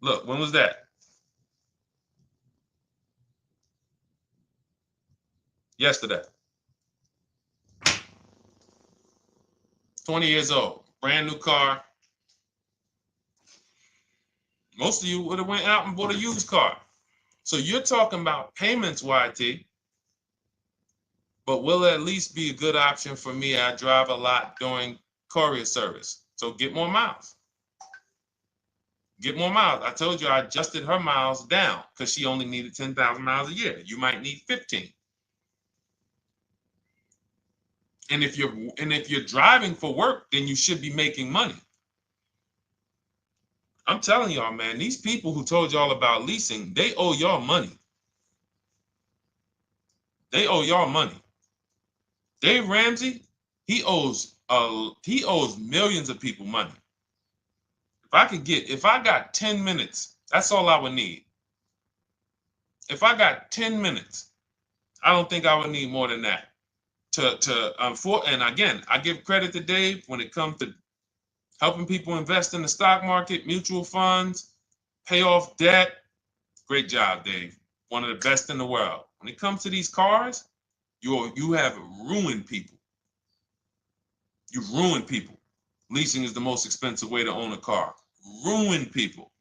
Look, when was that? Yesterday. 20 years old. Brand new car. Most of you would have went out and bought a used car. So you're talking about payments, YT. But will it at least be a good option for me? I drive a lot during courier service. So get more miles. Get more miles. I told you I adjusted her miles down because she only needed 10,000 miles a year. You might need 15. And if you're driving for work, then you should be making money. I'm telling y'all, man, these people who told y'all about leasing, they owe y'all money. They owe y'all money. Dave Ramsey, he owes millions of people money. If I got 10 minutes, that's all I would need. If I got 10 minutes, I don't think I would need more than that. And again, I give credit to Dave when it comes to helping people invest in the stock market, mutual funds, pay off debt. Great job, Dave. One of the best in the world. When it comes to these cars, you have ruined people. You've ruined people. Leasing is the most expensive way to own a car. Ruined people.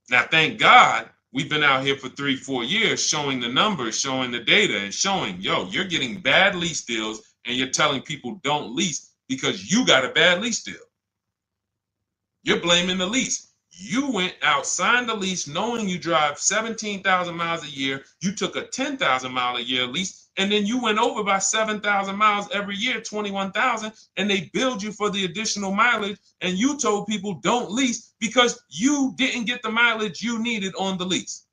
Now, thank God, we've been out here for 3-4 years showing the numbers, showing the data, and showing, you're getting bad lease deals, and you're telling people don't lease because you got a bad lease deal. You're blaming the lease. You went out, signed the lease, knowing you drive 17,000 miles a year. You took a 10,000 mile a year lease, and then you went over by 7,000 miles every year, 21,000, and they billed you for the additional mileage, and you told people don't lease because you didn't get the mileage you needed on the lease.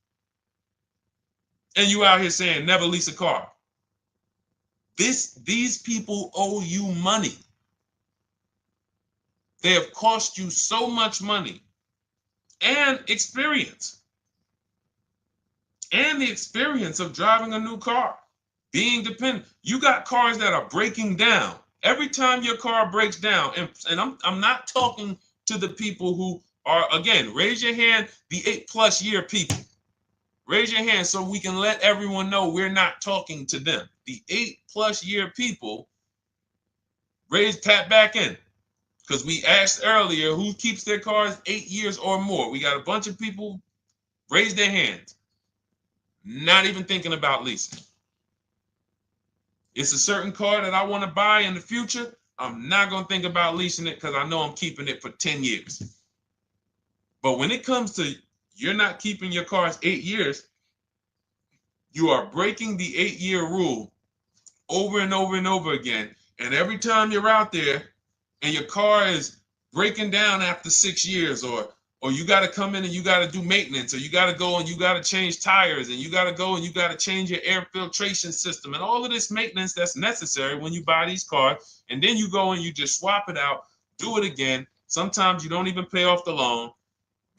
And you out here saying never lease a car. These people owe you money. They have cost you so much money and experience. And the experience of driving a new car, being dependent. You got cars that are breaking down. Every time your car breaks down, and I'm not talking to the people who Or again, raise your hand, the 8+ year people. Raise your hand so we can let everyone know we're not talking to them. The 8+ year people, tap back in. Because we asked earlier who keeps their cars 8 years or more. We got a bunch of people raise their hands. Not even thinking about leasing. It's a certain car that I want to buy in the future. I'm not going to think about leasing it because I know I'm keeping it for 10 years. But when it comes to you're not keeping your cars 8 years, you are breaking the 8-year rule over and over and over again. And every time you're out there and your car is breaking down after 6 years, or you got to come in and you got to do maintenance, or you got to go and you got to change tires, and you got to go and you got to change your air filtration system, and all of this maintenance that's necessary when you buy these cars, and then you go and you just swap it out, do it again. Sometimes you don't even pay off the loan.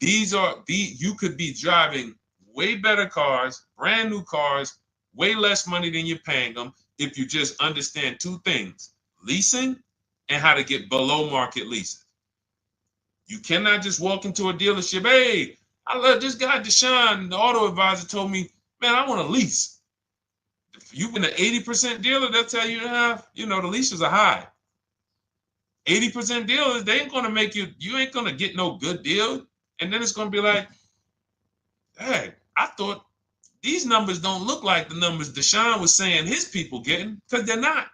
You could be driving way better cars, brand new cars, way less money than you're paying them if you just understand 2 things: leasing and how to get below market leases. You cannot just walk into a dealership. Hey, I love this guy, Deshone, the auto advisor, told me, man, I want a lease. If you've been an 80% dealer, they'll tell you, the leases are high. 80% dealers, they ain't going to make you ain't going to get no good deal. And then it's going to be like, hey, I thought these numbers don't look like the numbers Deshone was saying his people getting, because they're not.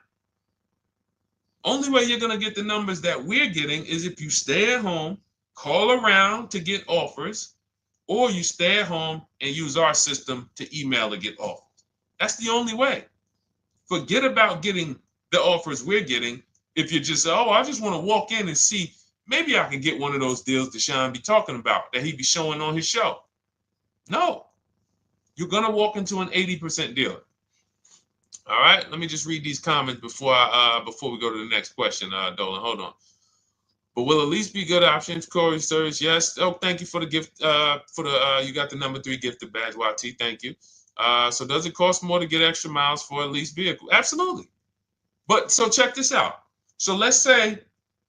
Only way you're going to get the numbers that we're getting is if you stay at home, call around to get offers, or you stay at home and use our system to email to get offers. That's the only way. Forget about getting the offers we're getting. If you just say, oh, I just want to walk in and see, maybe I can get one of those deals Deshone be talking about that he be showing on his show. No, you're going to walk into an 80% dealer. All right, let me just read these comments before we go to the next question, Dolan. Hold on. But will at least be good options, Corey Sturge? Yes. Oh, thank you for the gift. You got the number 3 gifted badge, YT. Thank you. So does it cost more to get extra miles for a leased vehicle? Absolutely. But so check this out. So let's say,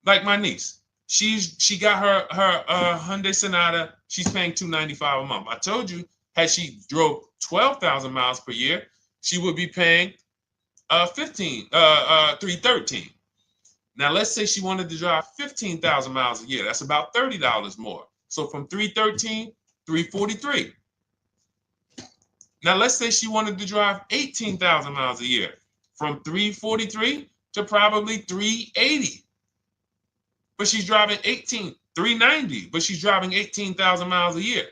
like my niece, she got her Hyundai Sonata. She's paying $295 a month. I told you, had she drove 12,000 miles per year, she would be paying $313. Now let's say she wanted to drive 15,000 miles a year. That's about $30 more. So from $313, $343. Now let's say she wanted to drive 18,000 miles a year. From $343 to probably $380. But she's driving $390, but she's driving 18,000 miles a year.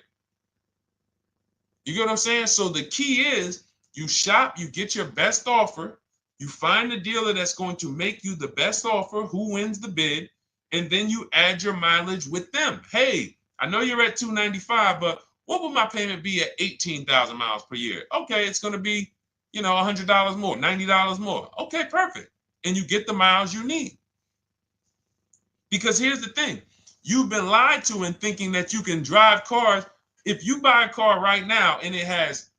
You get what I'm saying? So the key is you shop, you get your best offer, you find the dealer that's going to make you the best offer, who wins the bid, and then you add your mileage with them. Hey, I know you're at $295, but what would my payment be at 18,000 miles per year? Okay, it's going to be, $100 more, $90 more. Okay, perfect. And you get the miles you need. Because here's the thing. You've been lied to in thinking that you can drive cars. If you buy a car right now and it has,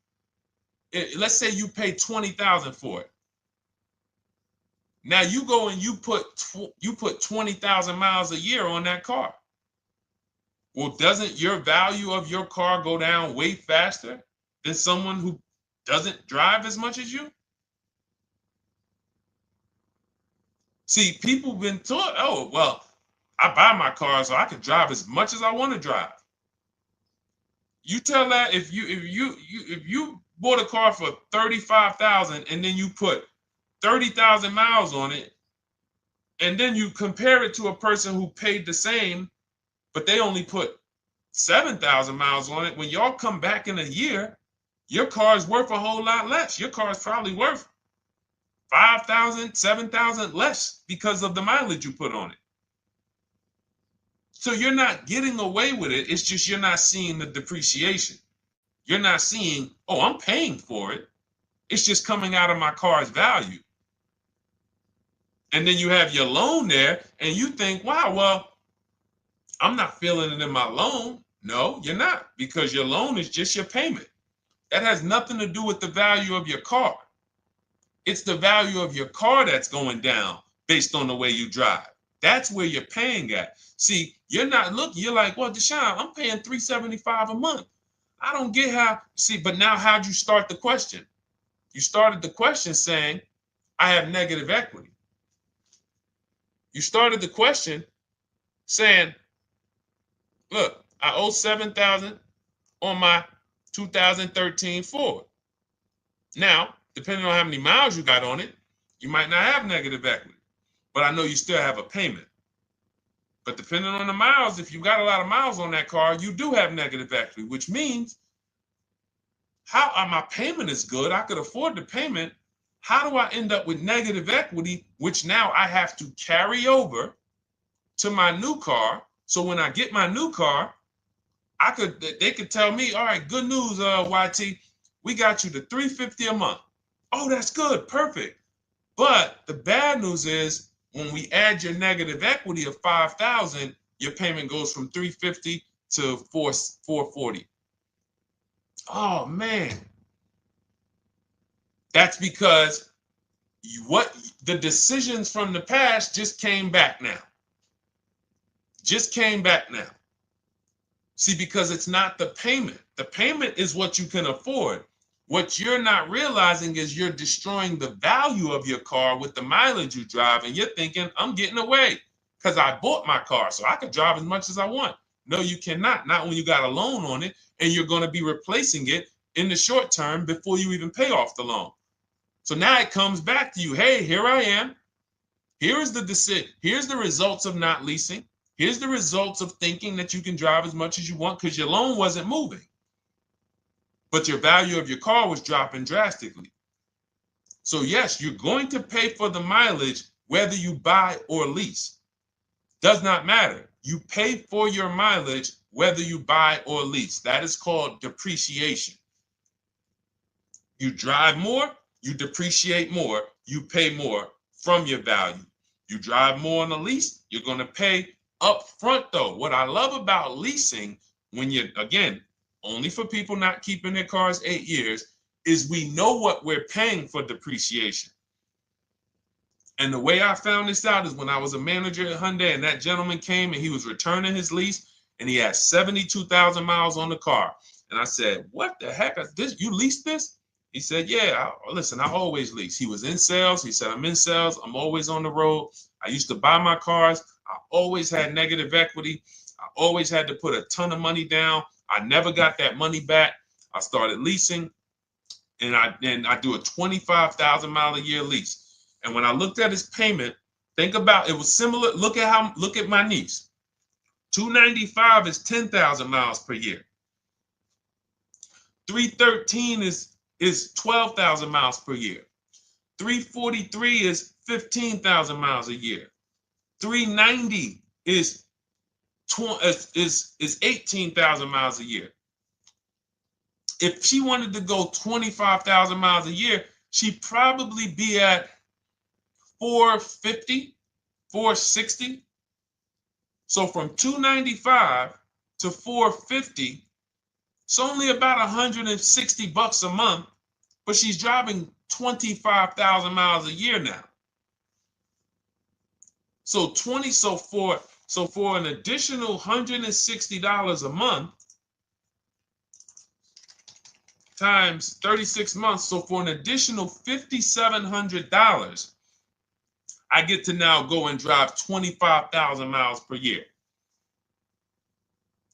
let's say you pay $20,000 for it. Now you go and you put 20,000 miles a year on that car. Well, doesn't your value of your car go down way faster than someone who doesn't drive as much as you? See, people have been taught, oh, well, I buy my car so I can drive as much as I want to drive. You tell that if you bought a car for $35,000 and then you put 30,000 miles on it, and then you compare it to a person who paid the same, but they only put 7,000 miles on it. When y'all come back in a year, your car is worth a whole lot less. Your car is probably worth 5,000, 7,000 less because of the mileage you put on it. So you're not getting away with it. It's just you're not seeing the depreciation. You're not seeing, oh, I'm paying for it. It's just coming out of my car's value. And then you have your loan there and you think, wow, well, I'm not feeling it in my loan. No, you're not, because your loan is just your payment. That has nothing to do with the value of your car. It's the value of your car that's going down based on the way you drive. That's where you're paying at. See, you're not looking, you're like, well, Deshone, I'm paying $375 a month. I don't get how, see, but now how'd you start the question? You started the question saying, I have negative equity. You started the question saying, look, I owe $7,000 on my 2013 Ford. Now, depending on how many miles you got on it, you might not have negative equity, but I know you still have a payment. But depending on the miles, if you got a lot of miles on that car, you do have negative equity, which means my payment is good. I could afford the payment. How do I end up with negative equity, which now I have to carry over to my new car? So when I get my new car, they could tell me, all right, good news, YT, we got you to $350 a month. Oh, that's good, perfect. But the bad news is when we add your negative equity of $5,000, your payment goes from $350 to $440. Oh man, that's because the decisions from the past just came back now. Just came back now. See, because it's not the payment. The payment is what you can afford. What you're not realizing is you're destroying the value of your car with the mileage you drive, and you're thinking, I'm getting away because I bought my car so I could drive as much as I want. No, you cannot. Not when you got a loan on it, and you're going to be replacing it in the short term before you even pay off the loan. So now it comes back to you. Hey, here I am. Here is the decision. Here's the results of not leasing. Here's the results of thinking that you can drive as much as you want because your loan wasn't moving. But your value of your car was dropping drastically. So yes, you're going to pay for the mileage whether you buy or lease. Does not matter. You pay for your mileage whether you buy or lease. That is called depreciation. You drive more, you depreciate more, you pay more from your value. You drive more on a lease, you're going to pay up front though. What I love about leasing, when you're, again, only for people not keeping their cars 8 years, is we know what we're paying for depreciation. And the way I found this out is when I was a manager at Hyundai and that gentleman came and he was returning his lease and he had 72,000 miles on the car. And I said, what the heck is this? You leased this? He said, yeah, listen, I always lease. He was in sales. He said, I'm in sales. I'm always on the road. I used to buy my cars. I always had negative equity. I always had to put a ton of money down. I never got that money back. I started leasing, and I do a 25,000 mile a year lease. And when I looked at his payment, think about it was similar. Look at my niece. 295 is 10,000 miles per year. 313 is 12,000 miles per year. 343 is 15,000 miles a year. 390 is 18,000 miles a year. If she wanted to go 25,000 miles a year, she'd probably be at 450, 460. So from 295 to 450, it's only about 160 bucks a month, but she's driving 25,000 miles a year now. So for an additional $160 a month times 36 months, so for an additional $5,700, I get to now go and drive 25,000 miles per year.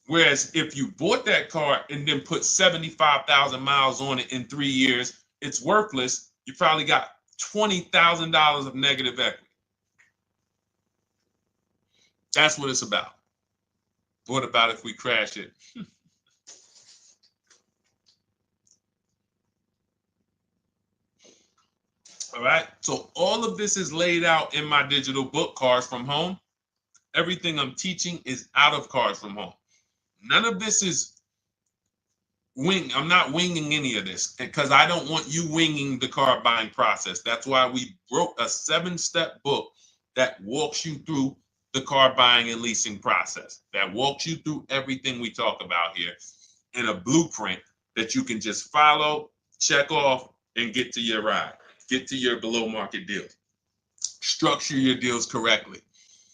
Whereas if you bought that car and then put 75,000 miles on it in 3 years, it's worthless. You probably got $20,000 of negative equity. That's what it's about. What about if we crash it? All right. So all of this is laid out in my digital book, Cars from Home. Everything I'm teaching is out of Cars from Home. None of this is I'm not winging any of this because I don't want you winging the car buying process. That's why we wrote a 7-step book that walks you through the car buying and leasing process, that walks you through everything we talk about here in a blueprint that you can just follow, check off, and get to your ride, get to your below market deal. Structure your deals correctly.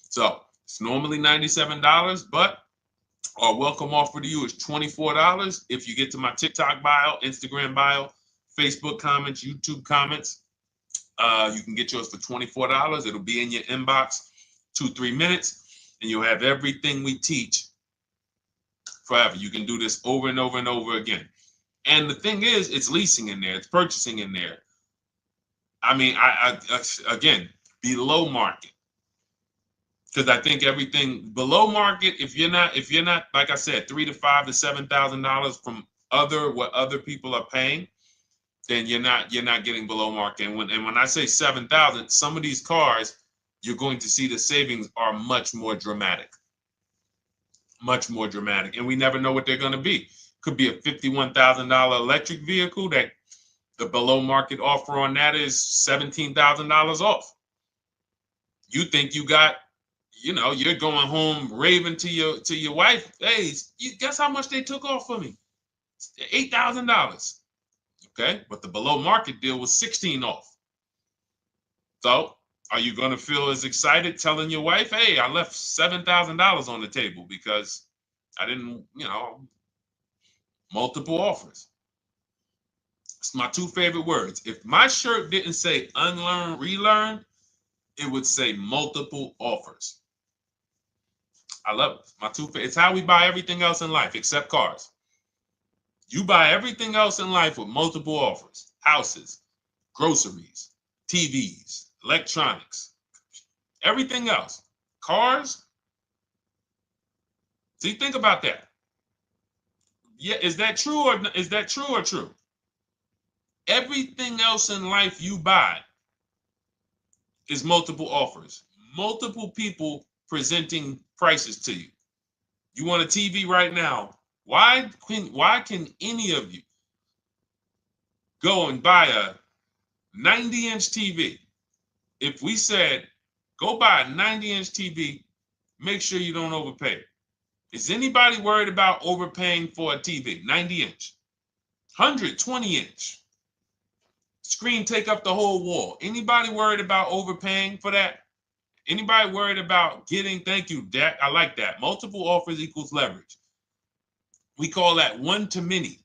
So it's normally $97, but our welcome offer to you is $24 if you get to my TikTok bio, Instagram bio, Facebook comments, YouTube comments. You can get yours for $24. It'll be in your inbox 2-3 minutes, and you'll have everything we teach forever. You can do this over and over and over again. And the thing is, it's leasing in there, it's purchasing in there. I mean, I again, below market. Because I think everything below market, if you're not, like I said, $3,000 to $5,000 to $7,000 from what other people are paying, then you're not getting below market. And when I say 7,000, some of these cars, you're going to see the savings are much more dramatic. Much more dramatic. And we never know what they're going to be. Could be a $51,000 electric vehicle that the below market offer on that is $17,000 off. You think you got, you're going home raving to your wife. Hey, you guess how much they took off for me? $8,000. Okay, but the below market deal was 16 off. So are you going to feel as excited telling your wife, hey, I left $7,000 on the table because I didn't, multiple offers. It's my two favorite words. If my shirt didn't say unlearn, relearn, it would say multiple offers. I love it. My two favorite. It's how we buy everything else in life except cars. You buy everything else in life with multiple offers. Houses, groceries, TVs, electronics, everything else. Cars. See, think about that. Yeah, is that true or true? Everything else in life you buy is multiple offers. Multiple people presenting prices to you. You want a TV right now. Why can any of you go and buy a 90-inch TV? If we said, go buy a 90-inch TV, make sure you don't overpay. Is anybody worried about overpaying for a TV? 90-inch, 120-inch. Screen take up the whole wall. Anybody worried about overpaying for that? Anybody worried about getting, thank you, Dak, I like that. Multiple offers equals leverage. We call that one-to-many.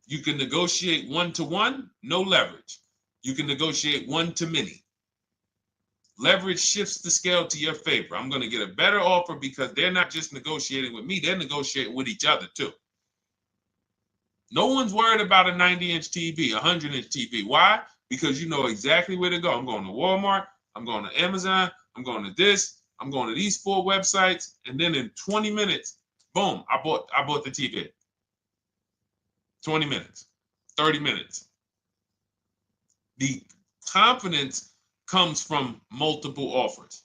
You can negotiate one-to-one, no leverage. You can negotiate one-to-many. Leverage shifts the scale to your favor. I'm going to get a better offer because they're not just negotiating with me, they're negotiating with each other too. No one's worried about a 90-inch TV, a 100-inch TV. Why? Because you know exactly where to go. I'm going to Walmart, I'm going to Amazon, I'm going to this, I'm going to these 4 websites, and then in 20 minutes, boom, I bought the TV. 20 minutes, 30 minutes. The confidence comes from multiple offers.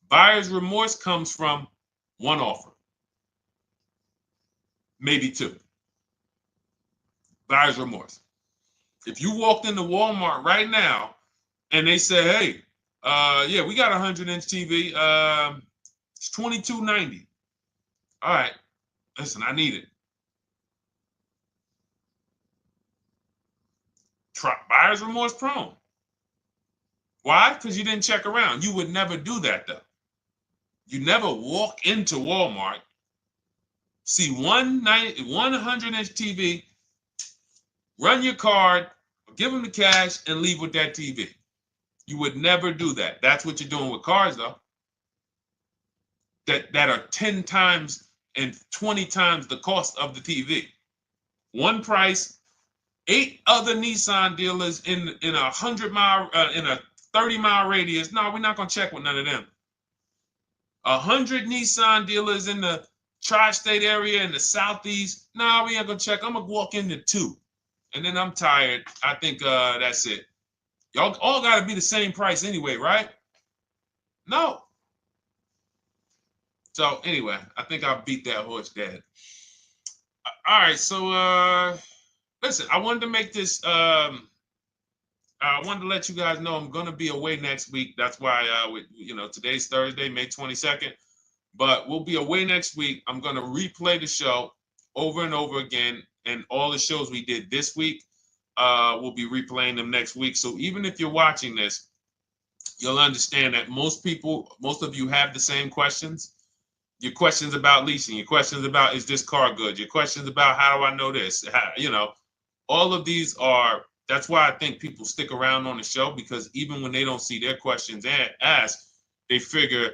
Buyer's remorse comes from one offer, maybe 2. Buyer's remorse. If you walked into Walmart right now and they say, hey, yeah, we got a 100-inch TV. It's $22.90. All right, listen, I need it. Buyer's remorse prone. Why? Because you didn't check around. You would never do that, though. You never walk into Walmart, see one 100-inch TV, run your card, give them the cash, and leave with that TV. You would never do that. That's what you're doing with cars, though. That are 10 times and 20 times the cost of the TV. One price, 8 other Nissan dealers in a 100-mile, in a 30-mile radius. No, we're not gonna check with none of them. 100 Nissan dealers in the tri-state area in the southeast. No, we ain't gonna check. I'm gonna walk into 2, and then I'm tired. I think that's it. Y'all all gotta be the same price anyway, right? No. So anyway, I think I beat that horse dead. All right, so listen, I wanted to make this. I wanted to let you guys know I'm gonna be away next week. That's why, today's Thursday, May 22nd, but we'll be away next week. I'm gonna replay the show over and over again, and all the shows we did this week, we'll be replaying them next week. So even if you're watching this, you'll understand that most of you have the same questions. Your questions about leasing, your questions about, is this car good? Your questions about, how do I know this? All of these are, that's why I think people stick around on the show, because even when they don't see their questions asked, they figure,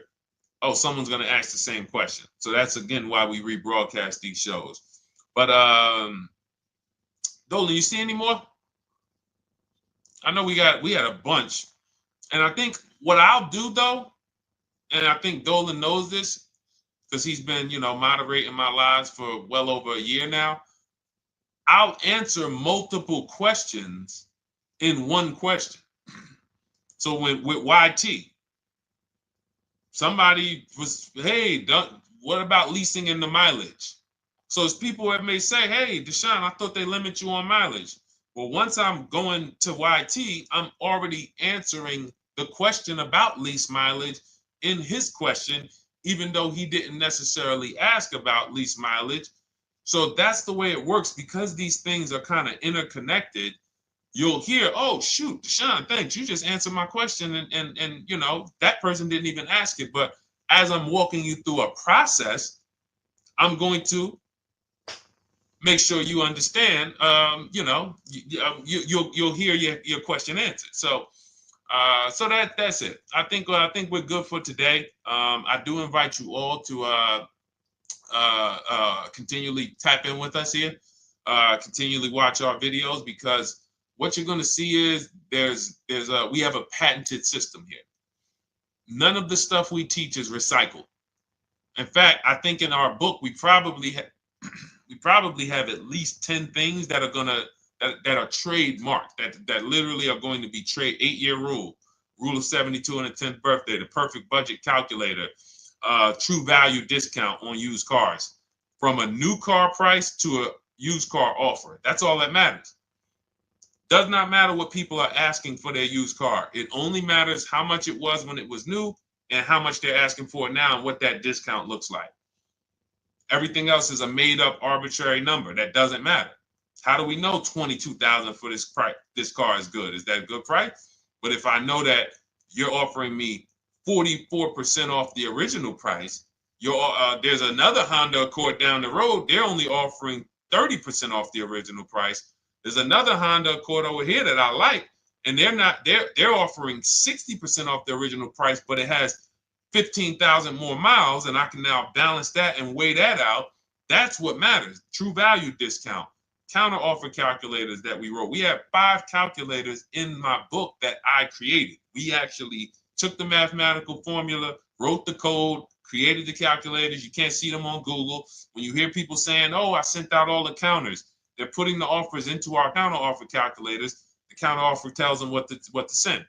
oh, someone's going to ask the same question. So that's, again, why we rebroadcast these shows. But Dolan, you see any more? I know we had a bunch. And I think what I'll do, though, and I think Dolan knows this because he's been, moderating my lives for well over a year now, I'll answer multiple questions in one question. So with YT, somebody was, hey, what about leasing in the mileage? So as people that may say, hey, Deshone, I thought they limit you on mileage. Well, once I'm going to YT, I'm already answering the question about lease mileage in his question, even though he didn't necessarily ask about lease mileage. So that's the way it works. Because these things are kind of interconnected, you'll hear, oh, shoot, Deshone, thanks. You just answered my question. And that person didn't even ask it. But as I'm walking you through a process, I'm going to make sure you understand, you'll hear your question answered. So that's it. I think we're good for today. I do invite you all to continually tap in with us here, continually watch our videos, because what you're going to see is we have a patented system here. None of the stuff we teach is recycled. In fact, I think in our book we probably have at least 10 things that are that are trademarked, that literally are going to be 8-year rule of 72 and the 10th birthday, the perfect budget calculator, true value discount on used cars, from a new car price to a used car offer. That's all that matters. Does not matter what people are asking for their used car. It only matters how much it was when it was new and how much they're asking for it now and what that discount looks like. Everything else is a made-up arbitrary number that doesn't matter. How do we know $22,000 for this price? This car is good. Is that a good price? But if I know that you're offering me 44% off the original price, there's another Honda Accord down the road. They're only offering 30% off the original price. There's another Honda Accord over here that I like, and they're offering 60% off the original price, but it has 15,000 more miles, and I can now balance that and weigh that out. That's what matters. True value discount, counter offer calculators that we wrote. We have 5 calculators in my book that I created. We actually took the mathematical formula, wrote the code, created the calculators. You can't see them on Google. When you hear people saying, oh, I sent out all the counters, they're putting the offers into our counter offer calculators. The counter offer tells them what to send.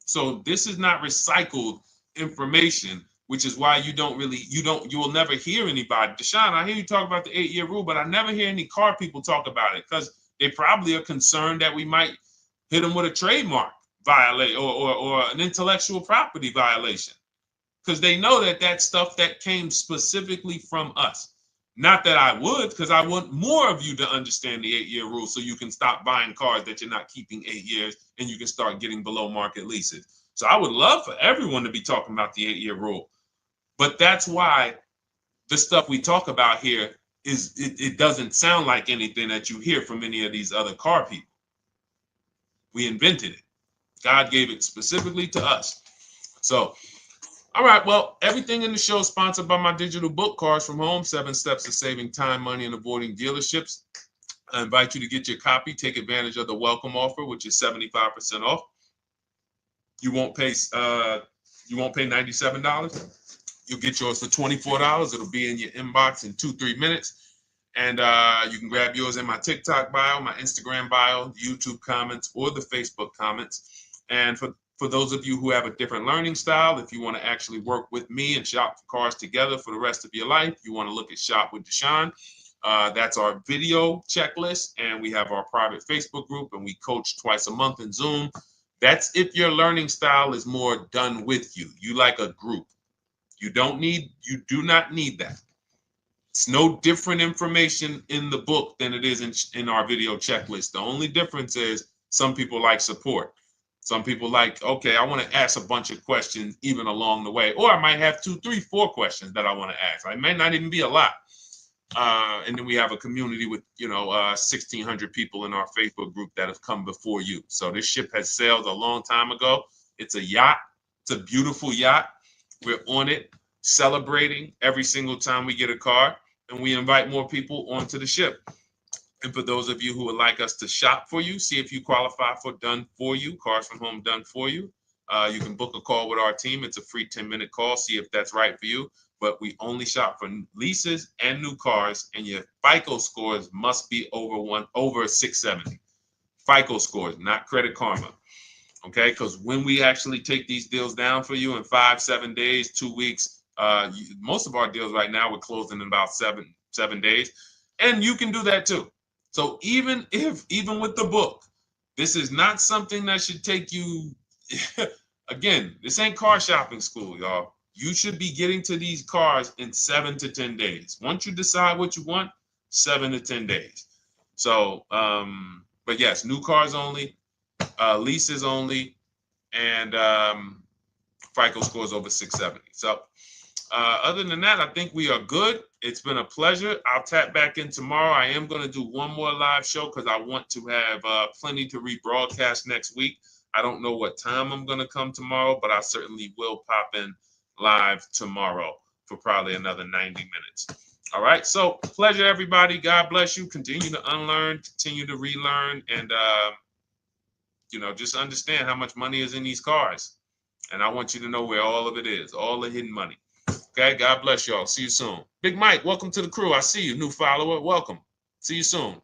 So this is not recycled information, which is why you will never hear anybody. Deshone, I hear you talk about the 8-year rule, but I never hear any car people talk about it, because they probably are concerned that we might hit them with a trademark violation or an intellectual property violation, because they know that that's stuff that came specifically from us. Not that I would, because I want more of you to understand the 8-year rule, so you can stop buying cars that you're not keeping 8 years and you can start getting below market leases. So I would love for everyone to be talking about the 8-year rule. But that's why the stuff we talk about here it doesn't sound like anything that you hear from any of these other car people. We invented it. God gave it specifically to us. So, all right, well, everything in the show is sponsored by my digital book, Cars from Home, 7 Steps to Saving Time, Money, and Avoiding Dealerships. I invite you to get your copy. Take advantage of the welcome offer, which is 75% off. You won't pay $97. You'll get yours for $24. It'll be in your inbox in 2-3 minutes. And you can grab yours in my TikTok bio, my Instagram bio, YouTube comments, or the Facebook comments. And for those of you who have a different learning style, if you want to actually work with me and shop for cars together for the rest of your life, you want to look at Shop with Deshone. That's our video checklist. And we have our private Facebook group, and we coach twice a month in Zoom. That's if your learning style is more done with you. You like a group. You do not need that. It's no different information in the book than it is in our video checklist. The only difference is some people like support. Some people like, okay, I want to ask a bunch of questions even along the way, or I might have 2, 3, 4 questions that I want to ask. It may not even be a lot. And then we have a community with 1,600 people in our Facebook group that have come before you. So this ship has sailed a long time ago. It's a yacht. It's a beautiful yacht. We're on it, celebrating every single time we get a car, and we invite more people onto the ship. And for those of you who would like us to shop for you, see if you qualify for done for you, cars from home done for you. You can book a call with our team. It's a free 10-minute call. See if that's right for you. But we only shop for leases and new cars, and your FICO scores must be over 670. FICO scores, not Credit Karma. Okay, because when we actually take these deals down for you in 5, 7 days, 2 weeks, most of our deals right now we're closing in about seven days, and you can do that too. So even with the book, this is not something that should take you. Again, this ain't car shopping school, y'all. You should be getting to these cars in 7 to 10 days. Once you decide what you want, 7 to 10 days. So, but yes, new cars only, leases only, and FICO scores over 670. So other than that, I think we are good. It's been a pleasure. I'll tap back in tomorrow. I am going to do one more live show because I want to have plenty to rebroadcast next week. I don't know what time I'm going to come tomorrow, but I certainly will pop in live tomorrow for probably another 90 minutes. All right. So pleasure, everybody. God bless you. Continue to unlearn, continue to relearn, and just understand how much money is in these cars. And I want you to know where all of it is, all the hidden money. Okay, God bless y'all. See you soon. Big Mike, welcome to the crew. I see you, new follower. Welcome. See you soon.